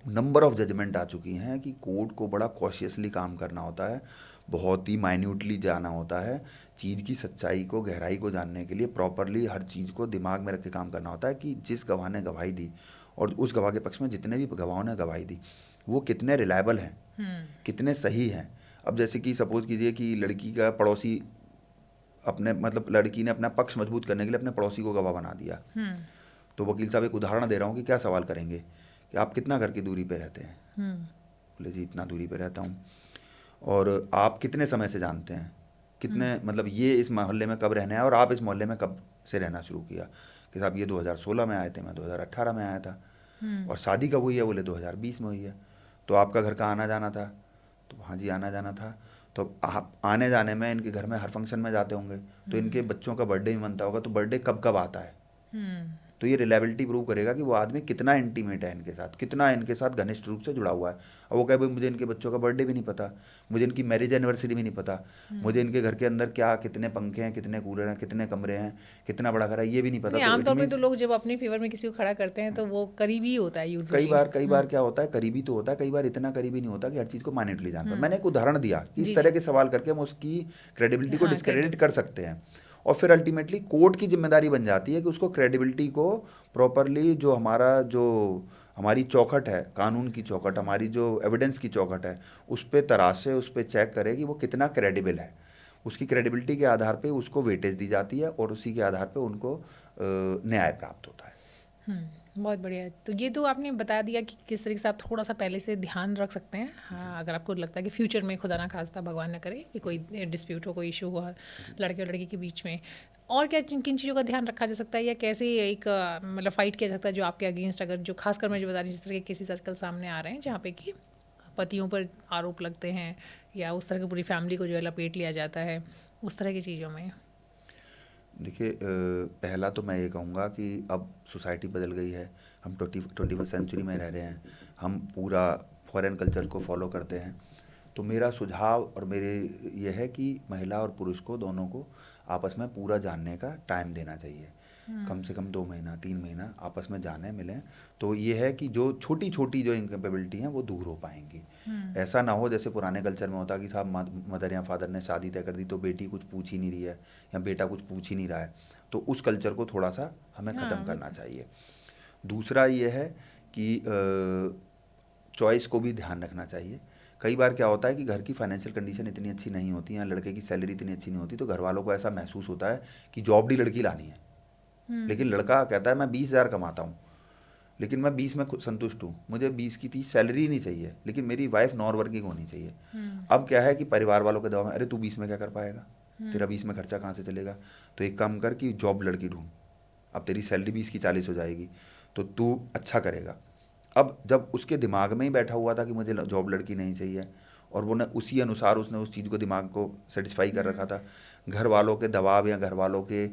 number of judgement आ चुकी हैं कि कोर्ट को बड़ा कॉशियसली काम करना होता है, बहुत ही माइन्यूटली जाना होता है, चीज़ की सच्चाई को, गहराई को जानने के लिए प्रॉपरली हर चीज़ को दिमाग में रख के काम करना होता है कि जिस गवाह ने गवाही दी और उस गवाह के पक्ष में जितने भी गवाहों ने गवाही दी वो कितने रिलायबल हैं, कितने सही हैं। अब जैसे कि सपोज कीजिए कि लड़की का पड़ोसी अपने, मतलब लड़की ने अपना पक्ष मजबूत करने के लिए अपने पड़ोसी को गवाह बना दिया, तो वकील साहब एक उदाहरण दे रहा हूँ कि क्या सवाल करेंगे कि आप कितना घर की दूरी पे रहते हैं, बोले जी इतना दूरी पे रहता हूँ, और आप कितने समय से जानते हैं, कितने, मतलब ये इस मोहल्ले में कब रहने आए और आप इस मोहल्ले में कब से रहना शुरू किया, कि साहब ये 2016 में आए थे, मैं 2018 में आया था, और शादी कब हुई है, बोले 2020 में हुई है, तो आपका घर का आना जाना था, तो हाँ जी आना जाना था, तो आप आने जाने में इनके घर में हर फंक्शन में जाते होंगे, तो इनके बच्चों का बर्थडे भी मनता होगा, तो बर्थडे कब कब आता है, तो ये रिलायबिलिटी प्रूव करेगा कि वो आदमी कितना इंटीमेट है इनके साथ, कितना इनके साथ घनिष्ठ रूप से जुड़ा हुआ है। और वो कहे भाई मुझे इनके बच्चों का बर्थडे भी नहीं पता, मुझे इनकी मैरिज एनिवर्सरी भी नहीं पता, मुझे इनके घर के अंदर क्या कितने पंखे हैं, कितने कूलर हैं, कितने कमरे हैं, कितना बड़ा घर है, ये भी नहीं पता। नहीं, तो इट आमतौर पे तो मीन्स लोग जब अपने फेवर में किसी को खड़ा करते हैं तो वो करीबी ही होता है कई यूजुअली। बार क्या होता है, करीबी तो होता है, कई बार इतना करीबी नहीं होता कि हर चीज़ को माइन्यूटली जान पाए। मैंने एक उदाहरण दिया कि इस तरह के सवाल करके हम उसकी क्रेडिबिलिटी को हाँ, डिस्क्रेडिट कर सकते हैं, और फिर अल्टीमेटली कोर्ट की जिम्मेदारी बन जाती है कि उसको क्रेडिबिलिटी को प्रॉपरली, जो हमारी चौखट है, कानून की चौखट, हमारी जो एविडेंस की चौखट है, उस पर तराशे, उस पर चेक करे कि वो कितना क्रेडिबल है। उसकी क्रेडिबिलिटी के आधार पे उसको वेटेज दी जाती है और उसी के आधार पे उनको न्याय प्राप्त होता है। बहुत बढ़िया। तो ये तो आपने बता दिया कि किस तरीके से आप थोड़ा सा पहले से ध्यान रख सकते हैं, हाँ, अगर आपको लगता है कि फ्यूचर में खुदा ना खास्ता भगवान न करे कि कोई डिस्प्यूट हो, कोई इशू हुआ लड़के और लड़की के बीच में, और क्या किन चीज़ों का ध्यान रखा जा सकता है, या कैसे एक मतलब फाइट किया जा सकता है जो आपके अगेंस्ट, अगर जो खासकर मैं जो बता रही हूँ जिस तरह के केसेस आजकल सामने आ रहे हैं जहाँ पे कि पतियों पर आरोप लगते हैं या उस तरह की पूरी फैमिली को जो है लपेट लिया जाता है, उस तरह की चीज़ों में। देखिए, पहला तो मैं ये कहूँगा कि अब सोसाइटी बदल गई है, हम 21st सेंचुरी में रह रहे हैं, हम पूरा फॉरेन कल्चर को फॉलो करते हैं। तो मेरा सुझाव और मेरे ये है कि महिला और पुरुष को, दोनों को आपस में पूरा जानने का टाइम देना चाहिए, कम से कम 2 महीना 3 महीना आपस में जाने मिलें, तो ये है कि जो छोटी छोटी जो इनकेपेबिलिटी हैं वो दूर हो पाएंगी। ऐसा ना हो जैसे पुराने कल्चर में होता कि साहब मदर या फादर ने शादी तय कर दी तो बेटी कुछ पूछ ही नहीं रही है या बेटा कुछ पूछ ही नहीं रहा है, तो उस कल्चर को थोड़ा सा हमें ख़त्म करना चाहिए। दूसरा ये है कि चॉइस को भी ध्यान रखना चाहिए। कई बार क्या होता है कि घर की फाइनेंशियल कंडीशन इतनी अच्छी नहीं होती या लड़के की सैलरी इतनी अच्छी नहीं होती, तो घर वालों को ऐसा महसूस होता है कि जॉबडी लड़की लानी है, लेकिन लड़का कहता है मैं 20,000 कमाता हूँ, लेकिन मैं 20 में संतुष्ट हूँ, मुझे 20 की 30 सैलरी नहीं चाहिए, लेकिन मेरी वाइफ नॉन वर्किंग होनी चाहिए। अब क्या है कि परिवार वालों के दबाव में, अरे तू 20 में क्या कर पाएगा, तेरा 20 में खर्चा कहाँ से चलेगा, तो एक काम कर कि जॉब लड़की ढूंढ, अब तेरी सैलरी 20 की 40 हो जाएगी तो तू अच्छा करेगा। अब जब उसके दिमाग में ही बैठा हुआ था कि मुझे जॉब लड़की नहीं चाहिए, और वो ने उसी अनुसार उसने उस चीज़ को दिमाग को सेटिस्फाई कर रखा था, घर वालों के दबाव या घर वालों के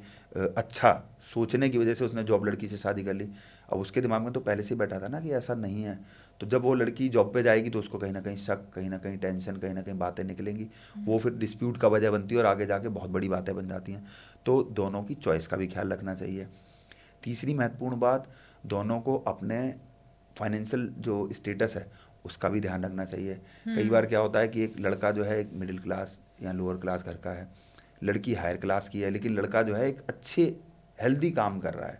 अच्छा सोचने की वजह से उसने जॉब लड़की से शादी कर ली। अब उसके दिमाग में तो पहले से ही बैठा था ना कि ऐसा नहीं है, तो जब वो लड़की जॉब पे जाएगी तो उसको कहीं ना कहीं शक, कहीं ना कहीं टेंशन, कहीं ना कहीं बातें निकलेंगी, वो फिर डिस्प्यूट का वजह बनती है और आगे जाके बहुत बड़ी बातें बन जाती हैं। तो दोनों की चॉइस का भी ख्याल रखना चाहिए। तीसरी महत्वपूर्ण बात, दोनों को अपने फाइनेंशियल जो स्टेटस है उसका भी ध्यान रखना चाहिए। कई बार क्या होता है कि एक लड़का जो है एक मिडिल क्लास या लोअर क्लास घर का है, लड़की हायर क्लास की है, लेकिन लड़का जो है एक अच्छे हेल्दी काम कर रहा है,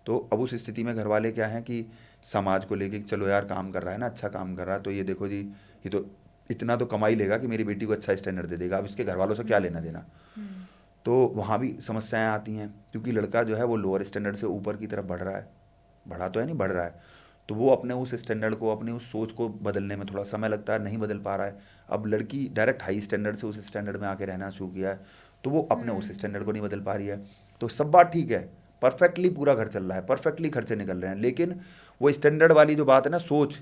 तो अब उस स्थिति में घर वाले क्या हैं कि समाज को लेके चलो यार काम कर रहा है ना, अच्छा काम कर रहा है, तो ये देखो जी ये तो इतना तो कमाई लेगा कि मेरी बेटी को अच्छा स्टैंडर्ड दे देगा, अब इसके घर वालों से क्या लेना देना। तो वहाँ भी समस्याएं आती हैं क्योंकि लड़का जो है वो लोअर स्टैंडर्ड से ऊपर की तरफ बढ़ रहा है, बढ़ा तो है नहीं, बढ़ रहा है, तो वो अपने उस स्टैंडर्ड को, अपनी उस सोच को बदलने में थोड़ा समय लगता है, नहीं बदल पा रहा है। अब लड़की डायरेक्ट हाई स्टैंडर्ड से उस स्टैंडर्ड में आके रहना शुरू किया है, तो वो अपने उस स्टैंडर्ड को नहीं बदल पा रही है। तो सब बात ठीक है, परफेक्टली पूरा घर चल रहा है, परफेक्टली खर्चे निकल रहे हैं, लेकिन वो स्टैंडर्ड वाली जो बात है ना, सोच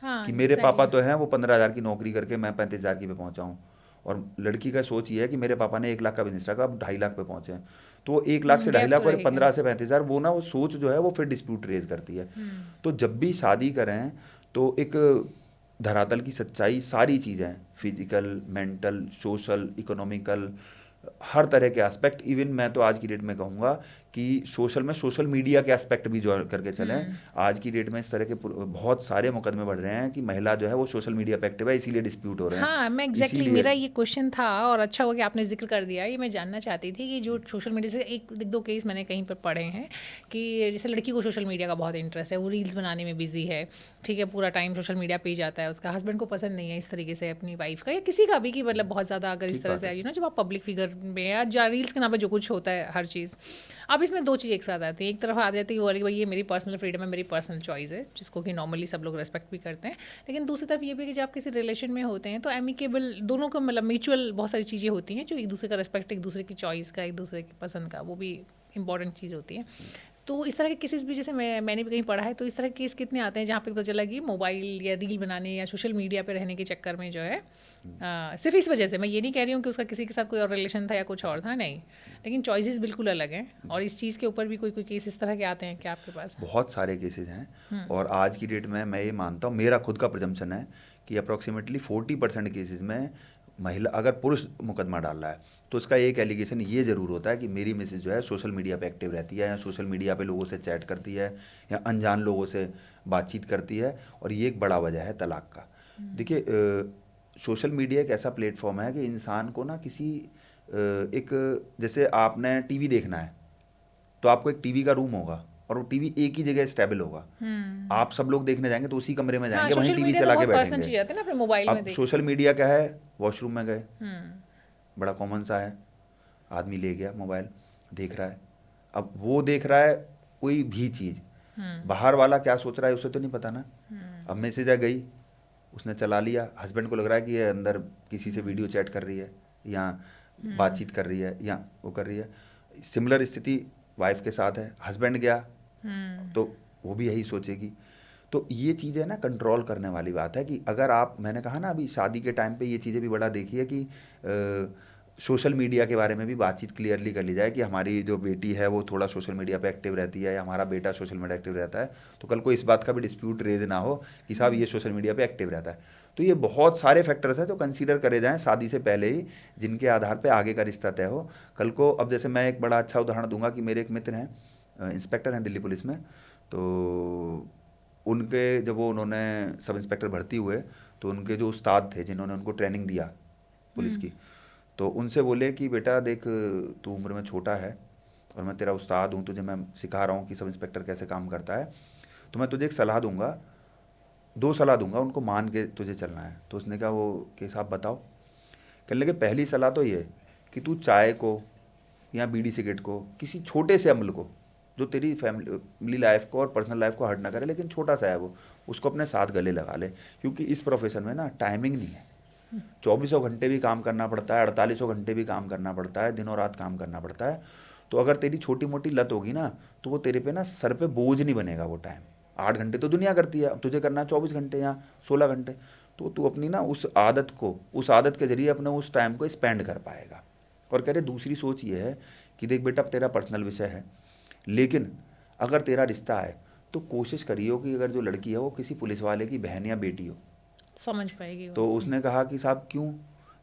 हाँ कि मेरे पापा एग्जैक्टली। तो हैं वो 15,000 की नौकरी करके मैं 35,000 की पे पहुंचा हूँ, और लड़की का सोच ये है कि मेरे पापा ने 1 लाख का बिजनेस रखा, अब 2.5 लाख पे पहुंचे हैं। तो वो 1 लाख से 2.5 गैप लाख तो और रहेगा। 15 से 35,000, वो ना वो सोच जो है वो फिर डिस्प्यूट रेज करती है। तो जब भी शादी करें तो एक धरातल की सच्चाई, सारी चीज़ें, फिजिकल, मेंटल, सोशल, इकोनॉमिकल, हर तरह के एस्पेक्ट, इवन मैं तो आज की डेट में कहूँगा कि सोशल मीडिया के एस्पेक्ट भी जो करके चलें। आज की डेट में इस तरह के बहुत सारे मुकदमे बढ़ रहे हैं कि महिला जो है वो सोशल मीडिया पे एक्टिव है, इसीलिए डिस्प्यूट हो रहे हैं, हाँ मैं एग्जैक्टली इसीलिए। मेरा ये क्वेश्चन था और अच्छा हुआ कि आपने जिक्र कर दिया। ये मैं जानना चाहती थी कि जो सोशल मीडिया से एक दो केस मैंने कहीं पर पढ़े हैं कि जैसे लड़की को सोशल मीडिया का बहुत इंटरेस्ट है, वो रील्स बनाने में बिजी है, ठीक है, पूरा टाइम सोशल मीडिया पे ही जाता है, उसका हस्बैंड को पसंद नहीं है इस तरीके से अपनी वाइफ का या किसी का भी कि मतलब बहुत ज़्यादा अगर इस ठीक तरह बात से है। जब आप पब्लिक फिगर में या जा रील्स के नाम पर जो कुछ होता है हर चीज़। अब इसमें दो चीज़ एक साथ आती है, एक तरफ आ जाती है वो वाली भाई ये मेरी पर्सनल फ्रीडम है, मेरी पर्सनल चॉइस है, जिसको कि नॉर्मली सब लोग रेस्पेक्ट भी करते हैं, लेकिन दूसरी तरफ ये भी कि जब आप किसी रिलेशन में होते हैं तो एमिकेबल दोनों का मतलब म्यूचुअल बहुत सारी चीज़ें होती हैं जो एक दूसरे का रेस्पेक्ट, एक दूसरे की चॉइस का, एक दूसरे की पसंद का, वो भी इंपॉर्टेंट चीज़ होती है। तो इस तरह के केसेस भी जैसे मैंने भी कहीं पढ़ा है, तो इस तरह के केस कितने आते हैं जहाँ पे पता चला कि मोबाइल या रील बनाने या सोशल मीडिया पे रहने के चक्कर में जो है सिर्फ इस वजह से, मैं ये नहीं कह रही हूँ कि उसका किसी के साथ कोई और रिलेशन था या कुछ और था, नहीं, लेकिन चॉइसेस बिल्कुल अलग हैं। और इस चीज़ के ऊपर भी कोई कोई केस इस तरह के आते हैं क्या आपके पास? बहुत सारे केसेस हैं, और आज की डेट में मैं ये मानता हूँ, मेरा खुद का प्रजम्पशन है कि अप्रोक्सीमेटली 40% केसेस में महिला, अगर पुरुष मुकदमा डाल रहा है तो उसका एक एलिगेशन ये ज़रूर होता है कि मेरी मिसेज जो है सोशल मीडिया पे एक्टिव रहती है, या सोशल मीडिया पे लोगों से चैट करती है, या अनजान लोगों से बातचीत करती है, और ये एक बड़ा वजह है तलाक का। देखिए, सोशल मीडिया एक ऐसा प्लेटफॉर्म है कि इंसान को ना किसी एक, जैसे आपने टीवी देखना है तो आपको एक टीवी का रूम होगा, और वो टीवी एक ही जगह स्टेबल होगा। आप सब लोग देखने जाएंगे तो उसी कमरे में हाँ जाएंगे, वहीं सोशल टीवी मीडिया तो चला के बहुत पर्सनल बैठेंगे। चीज़ आती है ना, अपने मोबाइल में अब देख। सोशल मीडिया क्या है, वॉशरूम में गए, बड़ा कॉमन सा है, आदमी ले गया मोबाइल, देख रहा है। अब वो देख रहा है कोई भी चीज़, बाहर वाला क्या सोच रहा है उसे तो नहीं पता ना। अब मैसेज आ गई, उसने चला लिया, हस्बैंड को लग रहा है कि ये अंदर किसी से वीडियो चैट कर रही है, या बातचीत कर रही है, या वो कर रही है। सिमिलर स्थिति वाइफ के साथ है, हस्बैंड गया तो वो भी यही सोचेगी। तो ये चीज़ें ना कंट्रोल करने वाली बात है कि अगर आप, मैंने कहा ना अभी शादी के टाइम पे ये चीज़ें भी बड़ा देखी है कि सोशल मीडिया के बारे में भी बातचीत क्लियरली कर ली जाए कि हमारी जो बेटी है वो थोड़ा सोशल मीडिया पे एक्टिव रहती है, या हमारा बेटा सोशल मीडिया एक्टिव रहता है, तो कल को इस बात का भी डिस्प्यूट रेज ना हो कि साहब ये सोशल मीडिया पे एक्टिव रहता है। तो ये बहुत सारे फैक्टर्स हैं जो कंसीडर करे जाएँ शादी से पहले ही, जिनके आधार पर आगे का रिश्ता तय हो। कल को, अब जैसे मैं एक बड़ा अच्छा उदाहरण दूंगा कि मेरे एक मित्र हैं, इंस्पेक्टर हैं दिल्ली पुलिस में, तो उनके जब वो उन्होंने सब इंस्पेक्टर भर्ती हुए तो उनके जो उस्ताद थे जिन्होंने उनको ट्रेनिंग दिया पुलिस की, तो उनसे बोले कि बेटा देख, तू उम्र में छोटा है और मैं तेरा उस्ताद हूँ, तुझे मैं सिखा रहा हूँ कि सब इंस्पेक्टर कैसे काम करता है, तो मैं तुझे एक सलाह दूंगा, 2 सलाह दूंगा, उनको मान के तुझे चलना है। तो उसने कहा वो कि साहब बताओ। कहने लगे पहली सलाह तो ये कि तू चाय को या बीड़ी सिगरेट को, किसी छोटे से अम्ल को जो तेरी फैमिली लाइफ को और पर्सनल लाइफ को हर्ट ना करे, लेकिन छोटा सा है वो, उसको अपने साथ गले लगा ले, क्योंकि इस प्रोफेशन में ना टाइमिंग नहीं है। 24 घंटे भी काम करना पड़ता है, 48 घंटे भी काम करना पड़ता है, दिनों रात काम करना पड़ता है। तो अगर तेरी छोटी मोटी लत होगी ना तो वो तेरे पे ना सर पे बोझ नहीं बनेगा वो टाइम। 8 घंटे तो दुनिया करती है, अब तुझे करना है 24 घंटे या 16 घंटे, तो तू अपनी ना उस आदत के जरिए अपने उस टाइम को स्पेंड कर पाएगा। और कह रहे दूसरी सोच ये है कि देख बेटा, अब तेरा पर्सनल विषय है, लेकिन अगर तेरा रिश्ता है तो कोशिश करियो कि अगर जो लड़की है वो किसी पुलिस वाले की बहन या बेटी हो, समझ पाएगी वो। तो उसने कहा कि साहब क्यों?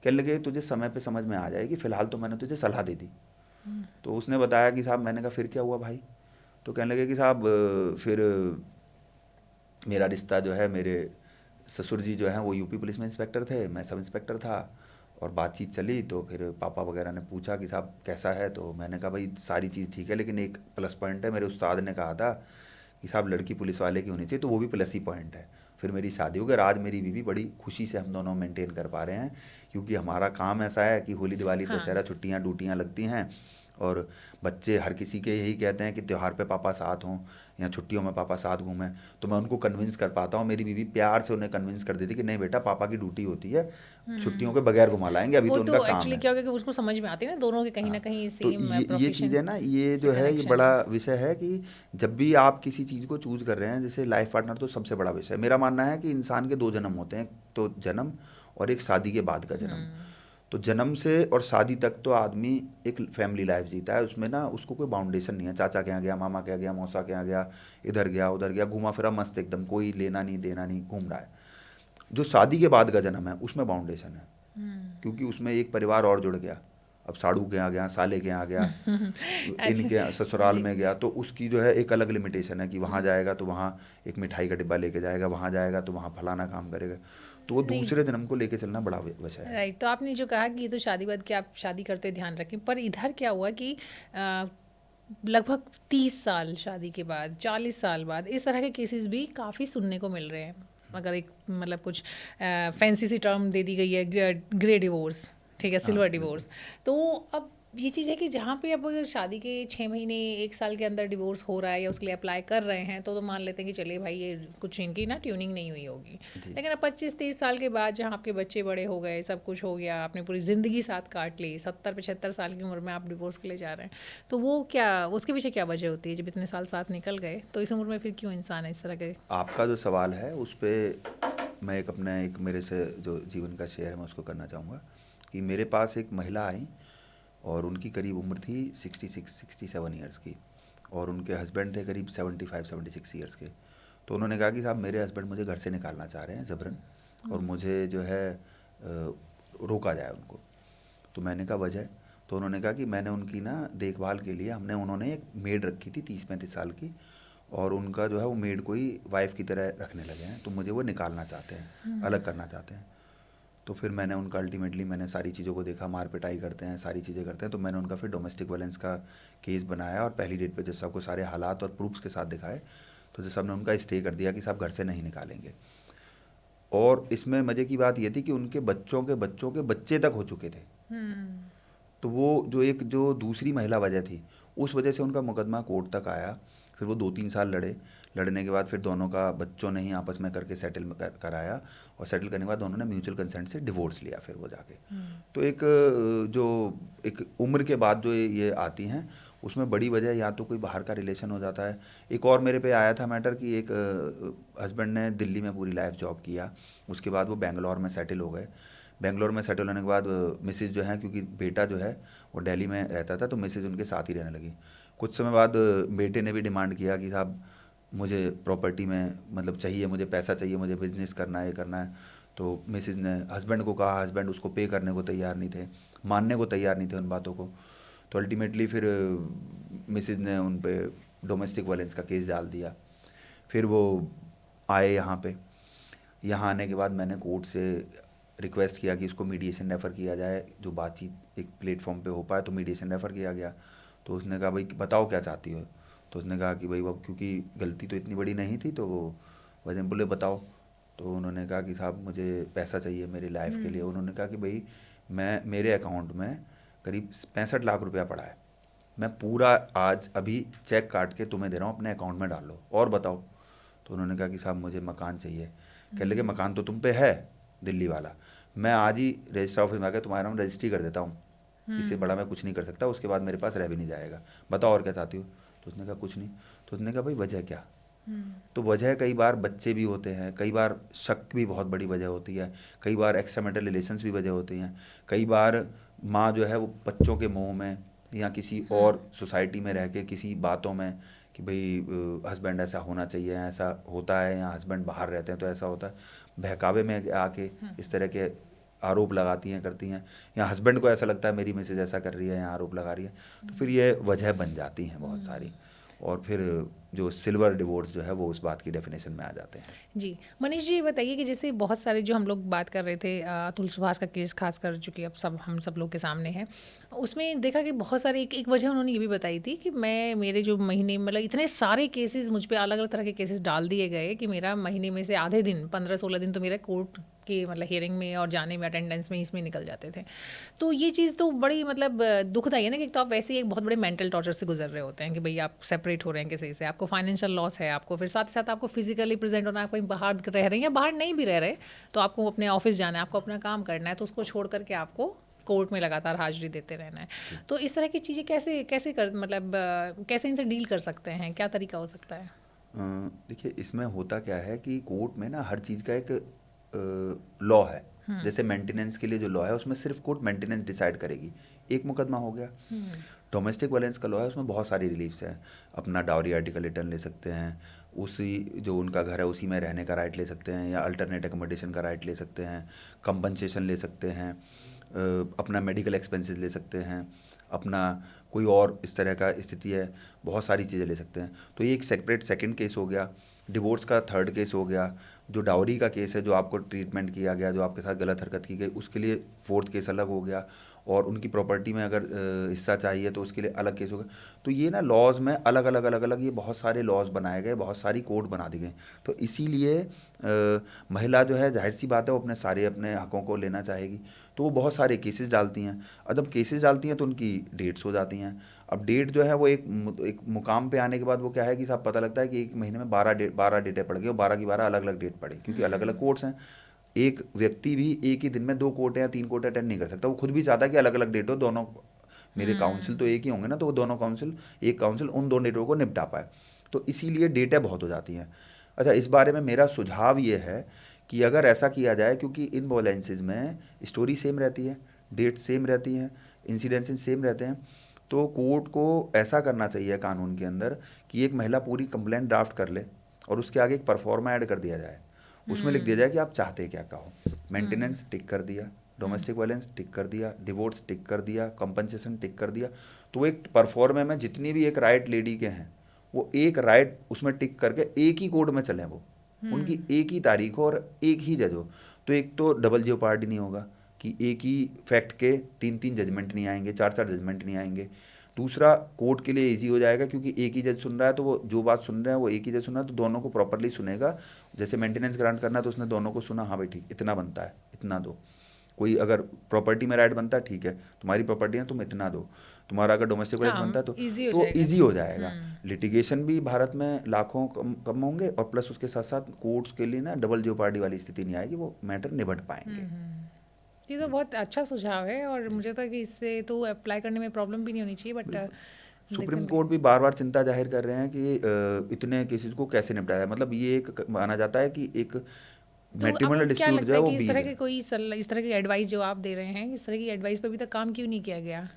कहने लगे तुझे समय पे समझ में आ जाएगी, फ़िलहाल तो मैंने तुझे सलाह दे दी। तो उसने बताया कि साहब, मैंने कहा फिर क्या हुआ भाई? तो कहने लगे कि साहब फिर मेरा रिश्ता जो है, मेरे ससुर जी जो हैं वो यूपी पुलिस में इंस्पेक्टर थे, मैं सब इंस्पेक्टर था, और बातचीत चली तो फिर पापा वगैरह ने पूछा कि साहब कैसा है, तो मैंने कहा भाई सारी चीज़ ठीक है, लेकिन एक प्लस पॉइंट है, मेरे उस्ताद ने कहा था कि साहब लड़की पुलिस वाले की होनी चाहिए, तो वो भी प्लस ही पॉइंट है। फिर मेरी शादी हो गई और आज मेरी बीवी बड़ी खुशी से हम दोनों मेंटेन कर पा रहे हैं, क्योंकि हमारा काम ऐसा है कि होली दिवाली हाँ। दशहरा छुट्टियां ड्यूटियां लगती हैं, और बच्चे हर किसी के यही कहते हैं कि त्यौहार पे पापा साथ हों या छुट्टियों में पापा साथ घूमें, तो मैं उनको कन्विंस कर पाता हूँ। मेरी बीवी प्यार से उन्हें कन्विंस कर देती कि नहीं बेटा, पापा की ड्यूटी होती है, छुट्टियों के बगैर घुमा लाएंगे, अभी वो तो उनका तो काम एक्चुअली है। क्या होगा कि उसको समझ में आती है ना दोनों के कहीं ना हाँ, कहीं तो सेम ये चीज़ प्रोफेशन है ना, ये से जो है ये कनेक्शन बड़ा है। विषय है कि जब भी आप किसी चीज़ को चूज कर रहे हैं, जैसे लाइफ पार्टनर तो सबसे बड़ा विषय है। मेरा मानना है कि इंसान के दो जन्म होते हैं, एक तो जन्म और एक शादी के बाद का जन्म। तो जन्म से और शादी तक तो आदमी एक फैमिली लाइफ जीता है, उसमें ना उसको कोई बाउंडेशन नहीं है, चाचा के यहाँ गया, मामा के यहाँ गया, मौसा के यहाँ गया, इधर गया उधर गया, घूमा फिरा मस्त एकदम, कोई लेना नहीं देना नहीं, घूम रहा है। जो शादी के बाद का जन्म है उसमें बाउंडेशन है, क्योंकि उसमें एक परिवार और जुड़ गया। अब साड़ू के यहाँ गया, साले के यहाँ गया, अच्छा। इनके यहाँ ससुराल जी। में गया, तो उसकी जो है एक अलग लिमिटेशन है कि वहाँ जाएगा तो वहाँ एक मिठाई का डिब्बा लेके जाएगा, वहाँ जाएगा तो वहाँ फलाना काम करेगा। तो वो नहीं, दूसरे जन्म को लेके चलना बड़ा विषय है। राइट। तो आपने जो कहा कि ये तो शादी बाद कि आप शादी करते हुए ध्यान रखें, पर इधर क्या हुआ कि लगभग 30 साल शादी के बाद, 40 साल बाद इस तरह के केसेस भी काफ़ी सुनने को मिल रहे हैं। अगर एक मतलब कुछ फैंसी सी टर्म दे दी गई है, ग्रे डिवोर्स, ठीक है, हाँ सिल्वर बिल्कुल। डिवोर्स। तो अब ये चीज़ है कि जहाँ पे अब अगर शादी के 6 महीने 1 साल के अंदर डिवोर्स हो रहा है या उसके लिए अप्लाई कर रहे हैं, तो मान लेते हैं कि चलिए भाई ये कुछ इनकी ना ट्यूनिंग नहीं हुई होगी। जी। लेकिन अब 25-30 साल के बाद जहाँ आपके बच्चे बड़े हो गए, सब कुछ हो गया, आपने पूरी ज़िंदगी साथ काट ली, 70-75 साल की उम्र में आप डिवोर्स के लिए जा रहे हैं, तो वो क्या, उसके पीछे क्या वजह होती है? जब इतने साल साथ निकल गए तो इस उम्र में फिर क्यों इंसान इस तरह के। आपका जो सवाल है उस पर मैं एक मेरे से जो जीवन का शेयर है मैं उसको करना चाहूँगा कि मेरे पास एक महिला आई और उनकी करीब उम्र थी 67 ईयर्स की, और उनके हस्बैंड थे करीब 75-76 ईयर्स के। तो उन्होंने कहा कि साहब मेरे हस्बैंड मुझे घर से निकालना चाह रहे हैं ज़बरन, और मुझे जो है रोका जाए उनको। तो मैंने कहा वजह? तो उन्होंने कहा कि मैंने उनकी ना देखभाल के लिए उन्होंने एक मेड रखी थी 30-35 साल की, और उनका जो है वो मेड को ही वाइफ की तरह रखने लगे हैं, तो मुझे वो निकालना चाहते हैं, अलग करना चाहते हैं। तो फिर मैंने उनका अल्टीमेटली मैंने सारी चीज़ों को देखा, मार पिटाई करते हैं, सारी चीज़ें करते हैं, तो मैंने उनका फिर डोमेस्टिक वायलेंस का केस बनाया और पहली डेट पे जज साहब को सारे हालात और प्रूफ्स के साथ दिखाए, तो जज साहब ने उनका स्टे कर दिया कि साहब घर से नहीं निकालेंगे। और इसमें मज़े की बात ये थी कि उनके बच्चों के बच्चे तक हो चुके थे। तो वो जो दूसरी महिला वजह थी, उस वजह से उनका मुकदमा कोर्ट तक आया। फिर वो 2-3 साल लड़े, लड़ने के बाद फिर दोनों का बच्चों ने ही आपस में करके सेटल कराया, और सेटल करने के बाद दोनों ने म्यूचुअल कंसेंट से डिवोर्स लिया फिर वो जाके। तो जो एक उम्र के बाद जो ये आती हैं, उसमें बड़ी वजह या तो कोई बाहर का रिलेशन हो जाता है। एक और मेरे पे आया था मैटर कि एक हस्बैंड ने दिल्ली में पूरी लाइफ जॉब किया, उसके बाद वो बेंगलोर में सेटल हो गए। बेंगलोर में सेटल होने के बाद मिसेज जो है, क्योंकि बेटा जो है वो दिल्ली में रहता था, तो मिसेज उनके साथ ही रहने लगी। कुछ समय बाद बेटे ने भी डिमांड किया कि साहब मुझे प्रॉपर्टी में मतलब चाहिए, मुझे पैसा चाहिए, मुझे बिजनेस करना है, ये करना है। तो मिसेज ने हस्बैंड को कहा, हस्बैंड उसको पे करने को तैयार नहीं थे, मानने को तैयार नहीं थे उन बातों को। तो अल्टीमेटली फिर मिसेज ने उन पे डोमेस्टिक वायलेंस का केस डाल दिया। फिर वो आए यहाँ पे, यहाँ आने के बाद मैंने कोर्ट से रिक्वेस्ट किया कि इसको मीडिएशन रेफ़र किया जाए, जो बातचीत एक प्लेटफॉर्म पे हो पाए, तो मीडिएशन रेफ़र किया गया। तो उसने कहा भाई बताओ क्या चाहती हो। तो उसने कहा कि भाई अब क्योंकि गलती तो इतनी बड़ी नहीं थी, तो वो वजह बोले बताओ। तो उन्होंने कहा कि साहब मुझे पैसा चाहिए मेरी लाइफ के लिए। उन्होंने कहा कि भाई मेरे अकाउंट में करीब 65 लाख रुपया पड़ा है, मैं पूरा आज अभी चेक काट के तुम्हें दे रहा हूँ, अपने अकाउंट में डाल लो, और बताओ। तो उन्होंने कहा कि साहब मुझे मकान चाहिए। कह लगे मकान तो तुम पे है दिल्ली वाला, मैं आज ही रजिस्टर ऑफिस में आकर तुम्हारा नाम रजिस्ट्री कर देता हूँ, इससे बड़ा मैं कुछ नहीं कर सकता, उसके बाद मेरे पास रह भी नहीं जाएगा, बताओ और क्या चाहती हो। तो उसने कहा कुछ नहीं। तो उसने कहा भाई वजह क्या? तो वजह कई बार बच्चे भी होते हैं, कई बार शक भी बहुत बड़ी वजह होती है, कई बार एक्स्ट्रा मैरिटल रिलेशंस भी वजह होती हैं, कई बार माँ जो है वो बच्चों के मोह में या किसी और सोसाइटी में रह के किसी बातों में कि भाई हस्बैंड ऐसा होना चाहिए, ऐसा होता है, या हस्बैंड बाहर रहते हैं तो ऐसा होता है, बहकावे में आके इस तरह के आरोप लगाती हैं, करती हैं, या हस्बैंड को ऐसा लगता है मेरी मिसेज ऐसा कर रही है या आरोप लगा रही है, तो फिर ये वजह बन जाती हैं बहुत सारी। और फिर जो सिल्वर डिवोर्स जो है वो उस बात की डेफिनेशन में आ जाते हैं। जी, मनीष जी ये बताइए कि जैसे बहुत सारे जो हम लोग बात कर रहे थे अतुल सुभाष का केस खासकर जो कि अब हम सब लोग के सामने है, उसमें देखा कि बहुत सारे एक वजह उन्होंने ये भी बताई थी कि मैं मेरे जो महीने मतलब इतने सारे केसेस मुझ पे अलग अलग तरह के केसेस डाल दिए गए कि मेरा महीने में से आधे दिन 15-16 दिन तो मेरा कोर्ट के मतलब हियरिंग में और जाने में अटेंडेंस में इसमें निकल जाते थे। तो ये चीज़ तो बड़ी मतलब दुखदाई है ना कि तो आप वैसे ही एक बहुत बड़े मेंटल टॉर्चर से गुजर रहे होते हैं कि भाई आप सेपरेट हो रहे हैं किसी से, आपको फाइनेंशियल लॉस है, आपको फिर साथ ही साथ आपको फिजिकली प्रेजेंट होना है, आप कहीं बाहर रह रहे हैं या बाहर नहीं भी रह रहे तो आपको अपने ऑफिस जाना है, आपको अपना काम करना है, तो उसको छोड़ करके आपको कोर्ट में लगातार हाजिरी देते रहना है। तो इस तरह की चीज़ें कैसे कैसे कर मतलब कैसे इनसे डील कर सकते हैं, क्या तरीका हो सकता है? देखिए इसमें होता क्या है कि कोर्ट में ना हर चीज़ का एक लॉ है। जैसे मेंटेनेंस के लिए जो लॉ है उसमें सिर्फ कोर्ट मेंटेनेंस डिसाइड करेगी, एक मुकदमा हो गया। डोमेस्टिक वायलेंस का लॉ है, उसमें बहुत सारी रिलीफ्स हैं। अपना डाउरी आर्टिकल रिटर्न ले सकते हैं, उसी जो उनका घर है उसी में रहने का राइट ले सकते हैं, या अल्टरनेट एकोमोडेशन का राइट ले सकते हैं, कंपनसेशन ले सकते हैं, अपना मेडिकल एक्सपेंसेस ले सकते हैं, अपना कोई और इस तरह का स्थिति है, बहुत सारी चीज़ें ले सकते हैं। तो ये एक सेपरेट सेकंड केस हो गया। डिवोर्स का थर्ड केस हो गया। जो डाउरी का केस है, जो आपको ट्रीटमेंट किया गया, जो आपके साथ गलत हरकत की गई, उसके लिए फोर्थ केस अलग हो गया। और उनकी प्रॉपर्टी में अगर हिस्सा चाहिए तो उसके लिए अलग केस होगा। तो ये ना लॉज में अलग अलग अलग अलग ये बहुत सारे लॉज बनाए गए, बहुत सारी कोड बना दी गई। तो इसीलिए महिला जो है जाहिर सी बात है वो अपने सारे अपने हकों को लेना चाहेगी, तो वो बहुत सारे केसेस डालती हैं। और जब केसेस डालती हैं तो उनकी डेट्स हो जाती हैं। अब डेट जो है वो एक मुकाम पे आने के बाद वो क्या है कि साहब पता लगता है कि एक महीने में 12 डेटें पड़ गई और 12 की 12 अलग अलग डेट पड़ी, क्योंकि अलग अलग कोर्ट्स हैं। एक व्यक्ति भी एक ही दिन में 2 कोर्ट या 3 कोर्ट अटेंड नहीं कर सकता। वो खुद भी चाहता है कि अलग अलग डेट हो दोनों। मेरे काउंसिल तो एक ही होंगे ना, तो वो दोनों काउंसिल एक काउंसिल उन दोनों डेटों को निपटा पाए। तो इसीलिए डेटें बहुत हो जाती हैं। अच्छा, इस बारे में मेरा सुझाव ये है कि अगर ऐसा किया जाए, क्योंकि इन वॉलेंसेज में स्टोरी सेम रहती है, डेट सेम रहती हैं, इंसिडेंसेस सेम रहते हैं, तो कोर्ट को ऐसा करना चाहिए कानून के अंदर कि एक महिला पूरी कंप्लेंट ड्राफ्ट कर ले और उसके आगे एक परफॉर्मा ऐड कर दिया जाए। उसमें लिख दिया जाए कि आप चाहते क्या कहो। मेंटेनेंस टिक कर दिया, डोमेस्टिक वायलेंस टिक कर दिया, डिवोर्स टिक कर दिया, कंपनसेशन टिक कर दिया। तो वो एक परफॉर्मे में जितनी भी एक राइट लेडी के हैं वो एक राइट उसमें टिक करके एक ही कोर्ट में चलें, वो उनकी एक ही तारीख हो और एक ही जज हो। तो एक तो डबल जेओपार्डी नहीं होगा कि एक ही फैक्ट के 3-3 जजमेंट नहीं आएंगे, 4-4 जजमेंट नहीं आएंगे। दूसरा, कोर्ट के लिए इजी हो जाएगा क्योंकि एक ही जज सुन रहा है, तो वो जो बात सुन रहे हैं वो एक ही जज सुन रहा है, तो दोनों को प्रॉपरली सुनेगा। जैसे मेंटेनेंस ग्रांट करना है तो उसने दोनों को सुना, हाँ भाई ठीक इतना बनता है, इतना दो। कोई अगर प्रॉपर्टी में राइट बनता है, ठीक है तुम्हारी प्रॉपर्टी है तुम इतना दो। तुम्हारा अगर डोमेस्टिक वायलेंस बनता है तो ईजी हो तो जाएगा। ईजी हो जाएगा। लिटिगेशन भी भारत में लाखों कम होंगे, और प्लस उसके साथ साथ कोर्ट्स के लिए ना डबल जेओपार्डी वाली स्थिति नहीं आएगी, वो मैटर निपट पाएंगे। ये तो बहुत अच्छा सुझाव है और मुझे लगता है कि इससे तो अप्लाई करने में प्रॉब्लम भी नहीं होनी चाहिए, बट सुप्रीम कोर्ट भी बार बार चिंता जाहिर कर रहे हैं कि इतने केसेस को कैसे निपटाया जाए। मतलब ये एक माना जाता है कि एक तो मैट्रिमोनियल आपको क्या डिस्प्यूट जो लगता है है वो कि इस बीज तरह है। के कोई इस तरह की एडवाइस जो आप दे रहे हैं, इस तरह की एडवाइस पर अभी तक काम क्यों नहीं किया गया?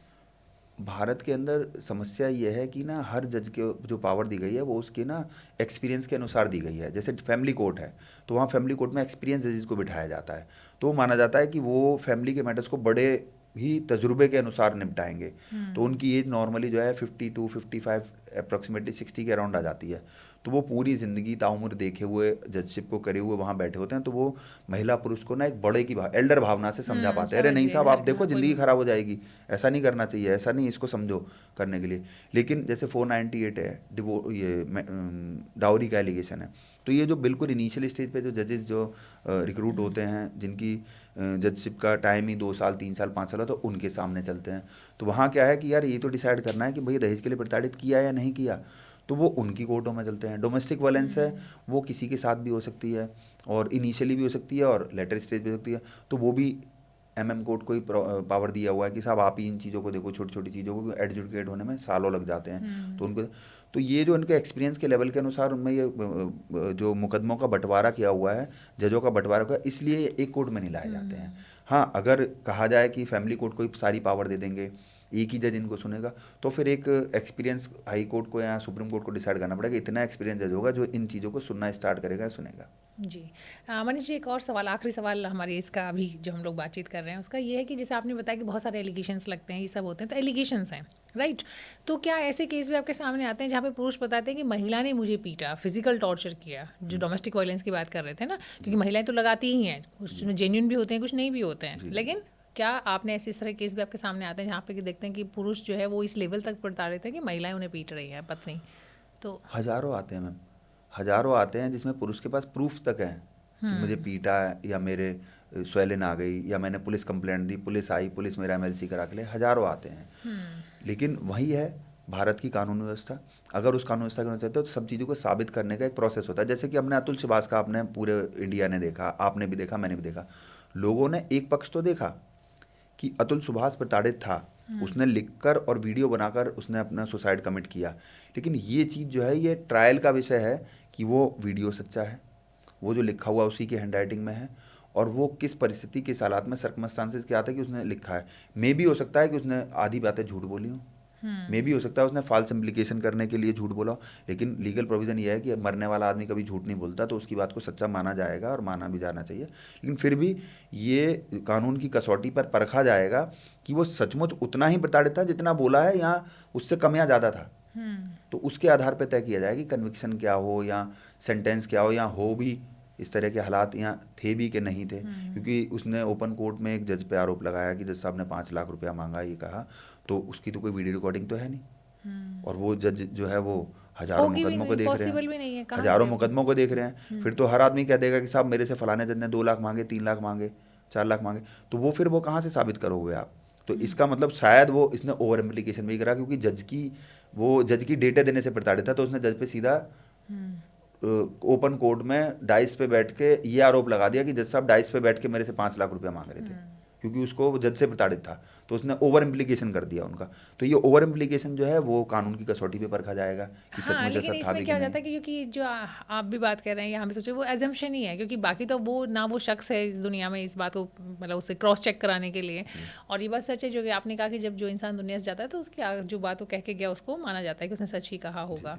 भारत के अंदर समस्या ये है कि ना हर जज के जो पावर दी गई है वो उसके ना एक्सपीरियंस के अनुसार दी गई है। जैसे फैमिली कोर्ट है तो वहाँ फैमिली कोर्ट में एक्सपीरियंस जजेस को बिठाया जाता है, तो माना जाता है कि वो फैमिली के मैटर्स को बड़े ही तजुर्बे के अनुसार निपटाएंगे। तो उनकी एज नॉर्मली जो है 52-55 अप्रॉक्सीमेटली 60 के अराउंड आ जाती है। तो वो पूरी ज़िंदगी ताउम्र देखे हुए जजशिप को करे हुए वहाँ बैठे होते हैं, तो वो महिला पुरुष को ना एक बड़े की एल्डर भावना से समझा पाते हैं। अरे समझ नहीं गए, साहब आप घर देखो हाँ ज़िंदगी कोई खराब हो जाएगी, ऐसा नहीं करना चाहिए, ऐसा नहीं, इसको समझो करने के लिए। लेकिन जैसे 498 है डाउरी का एलिगेशन है, तो ये जो बिल्कुल इनिशियल स्टेज पे जो जजेस जो रिक्रूट होते हैं, जिनकी जजशिप का टाइम ही 2 साल 3 साल 5 साल हो, तो उनके सामने चलते हैं। तो वहाँ क्या है कि यार ये तो डिसाइड करना है कि भाई दहेज के लिए प्रताड़ित किया या नहीं किया, तो वो उनकी कोर्टों में चलते हैं। डोमेस्टिक वायलेंस है वो किसी के साथ भी हो सकती है, और इनिशियली भी हो सकती है और लेटर स्टेज भी हो सकती है। तो वो भी कोर्ट को ही पावर दिया हुआ है कि साहब आप ही इन चीज़ों को देखो, छोटी छोटी चीज़ों को एडजुडिकेट होने में सालों लग जाते हैं। तो उनको तो ये जो उनके एक्सपीरियंस के लेवल के अनुसार उनमें ये जो मुकदमों का बंटवारा किया हुआ है, जजों का बंटवारा किया, इसलिए एक कोर्ट में नहीं लाए जाते हैं। हाँ, अगर कहा जाए कि फैमिली कोर्ट को ही सारी पावर दे देंगे एक ही जज इनको सुनेगा, तो फिर एक एक्सपीरियंस हाई कोर्ट को या सुप्रीम कोर्ट को डिसाइड करना पड़ेगा, इतना एक्सपीरियंस जज होगा जो इन चीज़ों को सुनना स्टार्ट करेगा या सुनेगा। जी। मनीष जी, एक और सवाल, आखिरी सवाल हमारे इसका अभी जो हम लोग बातचीत कर रहे हैं उसका ये है कि जैसे आपने बताया कि बहुत सारे एलिगेशंस लगते हैं, ये सब होते हैं, तो एलिगेशंस हैं, राइट? तो क्या ऐसे केस भी आपके सामने आते हैं जहाँ पे पुरुष बताते हैं कि महिला ने मुझे पीटा, फिजिकल टॉर्चर किया, जो डोमेस्टिक वायलेंस की बात कर रहे थे ना, क्योंकि महिलाएं तो लगाती ही हैं, कुछ जेन्युइन भी होते हैं, कुछ नहीं भी होते हैं, लेकिन क्या आपने ऐसे इस तरह केस भी आपके सामने आते हैं जहाँ पे कि देखते हैं कि पुरुष जो है वो इस लेवल तक प्रताड़ित है कि महिलाएं उन्हें पीट रही हैं, पत्नी? तो हज़ारों आते हैं मैम, हज़ारों आते हैं जिसमें पुरुष के पास प्रूफ तक है कि मुझे पीटा है, या मेरे स्वेलिन आ गई, या मैंने पुलिस कंप्लेंट दी, पुलिस आई, पुलिस मेरा MLC करा के ले, हज़ारों आते हैं। लेकिन वही है भारत की कानून व्यवस्था, अगर उस कानून व्यवस्था करना चाहते हो तो सब चीज़ों को साबित करने का एक प्रोसेस होता है। जैसे कि हमने अतुल सुभाष का, आपने पूरे इंडिया ने देखा, आपने भी देखा, मैंने भी देखा, लोगों ने एक पक्ष तो देखा कि अतुल सुभाष प्रताड़ित था, उसने लिखकर और वीडियो बनाकर उसने अपना सुसाइड कमिट किया, लेकिन ये चीज़ जो है ये ट्रायल का विषय है कि वो वीडियो सच्चा है, वो जो लिखा हुआ उसी की हैंडराइटिंग में है, और वो किस परिस्थिति, किस हालात में, सर्कमस्टांसेस क्या था कि उसने लिखा है। मे भी हो सकता है कि उसने आधी बातें झूठ बोली हों, मे भी हो सकता है उसने फॉल्स इम्प्लीकेशन करने के लिए झूठ बोला हो, लेकिन लीगल प्रोविजन ये है कि मरने वाला आदमी कभी झूठ नहीं बोलता, तो उसकी बात को सच्चा माना जाएगा और माना भी जाना चाहिए। लेकिन फिर भी ये कानून की कसौटी पर परखा जाएगा कि वो सचमुच उतना ही प्रताड़ित था जितना बोला है, या उससे कम या ज़्यादा था। तो उसके आधार पर तय किया जाएगा कि कन्विक्शन क्या हो या सेंटेंस क्या हो, या हो भी इस तरह के हालात यहाँ थे भी कि नहीं थे। क्योंकि उसने ओपन कोर्ट में एक जज पे आरोप लगाया कि जज साहब ने 5 लाख रुपया मांगा, ये कहा, तो उसकी तो कोई वीडियो रिकॉर्डिंग तो है नहीं, और वो जज जो है वो हजारों होगी भी मुकदमों को नहीं, देख रहे पॉसिबल भी नहीं है, हैं, कहाँ हजारों से? मुकदमों को देख रहे हैं। फिर तो हर आदमी कह देगा कि साहब मेरे से फलाने जज ने 2 लाख मांगे, 3 लाख मांगे, 4 लाख मांगे, तो वो फिर वो कहाँ से साबित करोगे आप? तो इसका मतलब शायद वो इसने ओवर इम्प्लीकेशन भी करा, क्योंकि जज की डेटा देने से प्रताड़ित था, तो उसने जज पे सीधा ओपन कोर्ट में डाइस पे बैठ के ये आरोप लगा दिया कि जज साहब डाइस पे बैठ के मेरे से 5 लाख रुपया मांग रहे थे, क्योंकि उसको जज से प्रताड़ित था, तो उसने ओवर इम्प्लीकेशन कर दिया उनका। तो ये ओवर इम्प्लीकेशन जो है वो कानून की कसौटी पे परखा जाएगा कि हाँ, सचमुच लेकिन ऐसा था इसमें भी क्या कि हो जाता है नहीं। कि क्योंकि जो आप भी बात कर रहे हैं, यहाँ भी सोचे वो एजम्पशन ही है, क्योंकि बाकी तो वो ना वो शख्स है इस दुनिया में इस बात को मतलब उसे क्रॉस चेक कराने के लिए। और ये बात सच है जो कि आपने कहा कि जब जो इंसान दुनिया से जाता है तो उसकी जो बात वो कह के गया उसको माना जाता है कि उसने सच ही कहा होगा।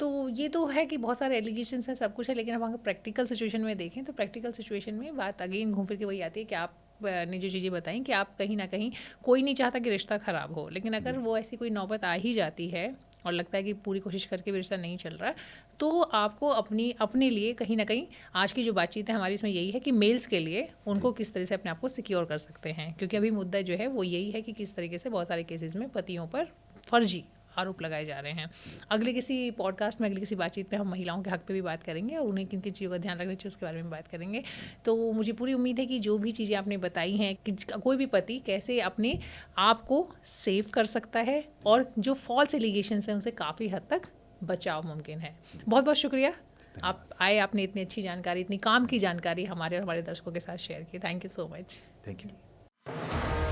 तो ये तो है कि बहुत सारे एलिगेशंस हैं, सब कुछ है, लेकिन अब अगर प्रैक्टिकल सिचुएशन में देखें तो प्रैक्टिकल सिचुएशन में बात अगेन घूम फिर के वही आती है कि आप ने जो चीज़ें बताई कि आप कहीं ना कहीं, कोई नहीं चाहता कि रिश्ता ख़राब हो, लेकिन अगर वो ऐसी कोई नौबत आ ही जाती है और लगता है कि पूरी कोशिश करके भी रिश्ता नहीं चल रहा, तो आपको अपने लिए कहीं ना कहीं, आज की जो बातचीत है हमारी इसमें यही है कि मेल्स के लिए उनको किस तरह से अपने आप को सिक्योर कर सकते हैं, क्योंकि अभी मुद्दा जो है वो यही है कि किस तरीके से बहुत सारे केसेस में पतियों पर फर्जी आरोप लगाए जा रहे हैं। अगले किसी पॉडकास्ट में, अगली किसी बातचीत में हम महिलाओं के हक पे भी बात करेंगे और उन्हें किन किन चीज़ों का ध्यान रखना चाहिए उसके बारे में बात करेंगे। तो मुझे पूरी उम्मीद है कि जो भी चीज़ें आपने बताई हैं कि कोई भी पति कैसे अपने आप को सेव कर सकता है और जो फॉल्स एलिगेशंस हैं उनसे काफ़ी हद तक बचाव मुमकिन है। बहुत बहुत शुक्रिया आप आए, आपने इतनी अच्छी जानकारी, इतनी काम की जानकारी हमारे और हमारे दर्शकों के साथ शेयर की। Thank you so much. Thank you.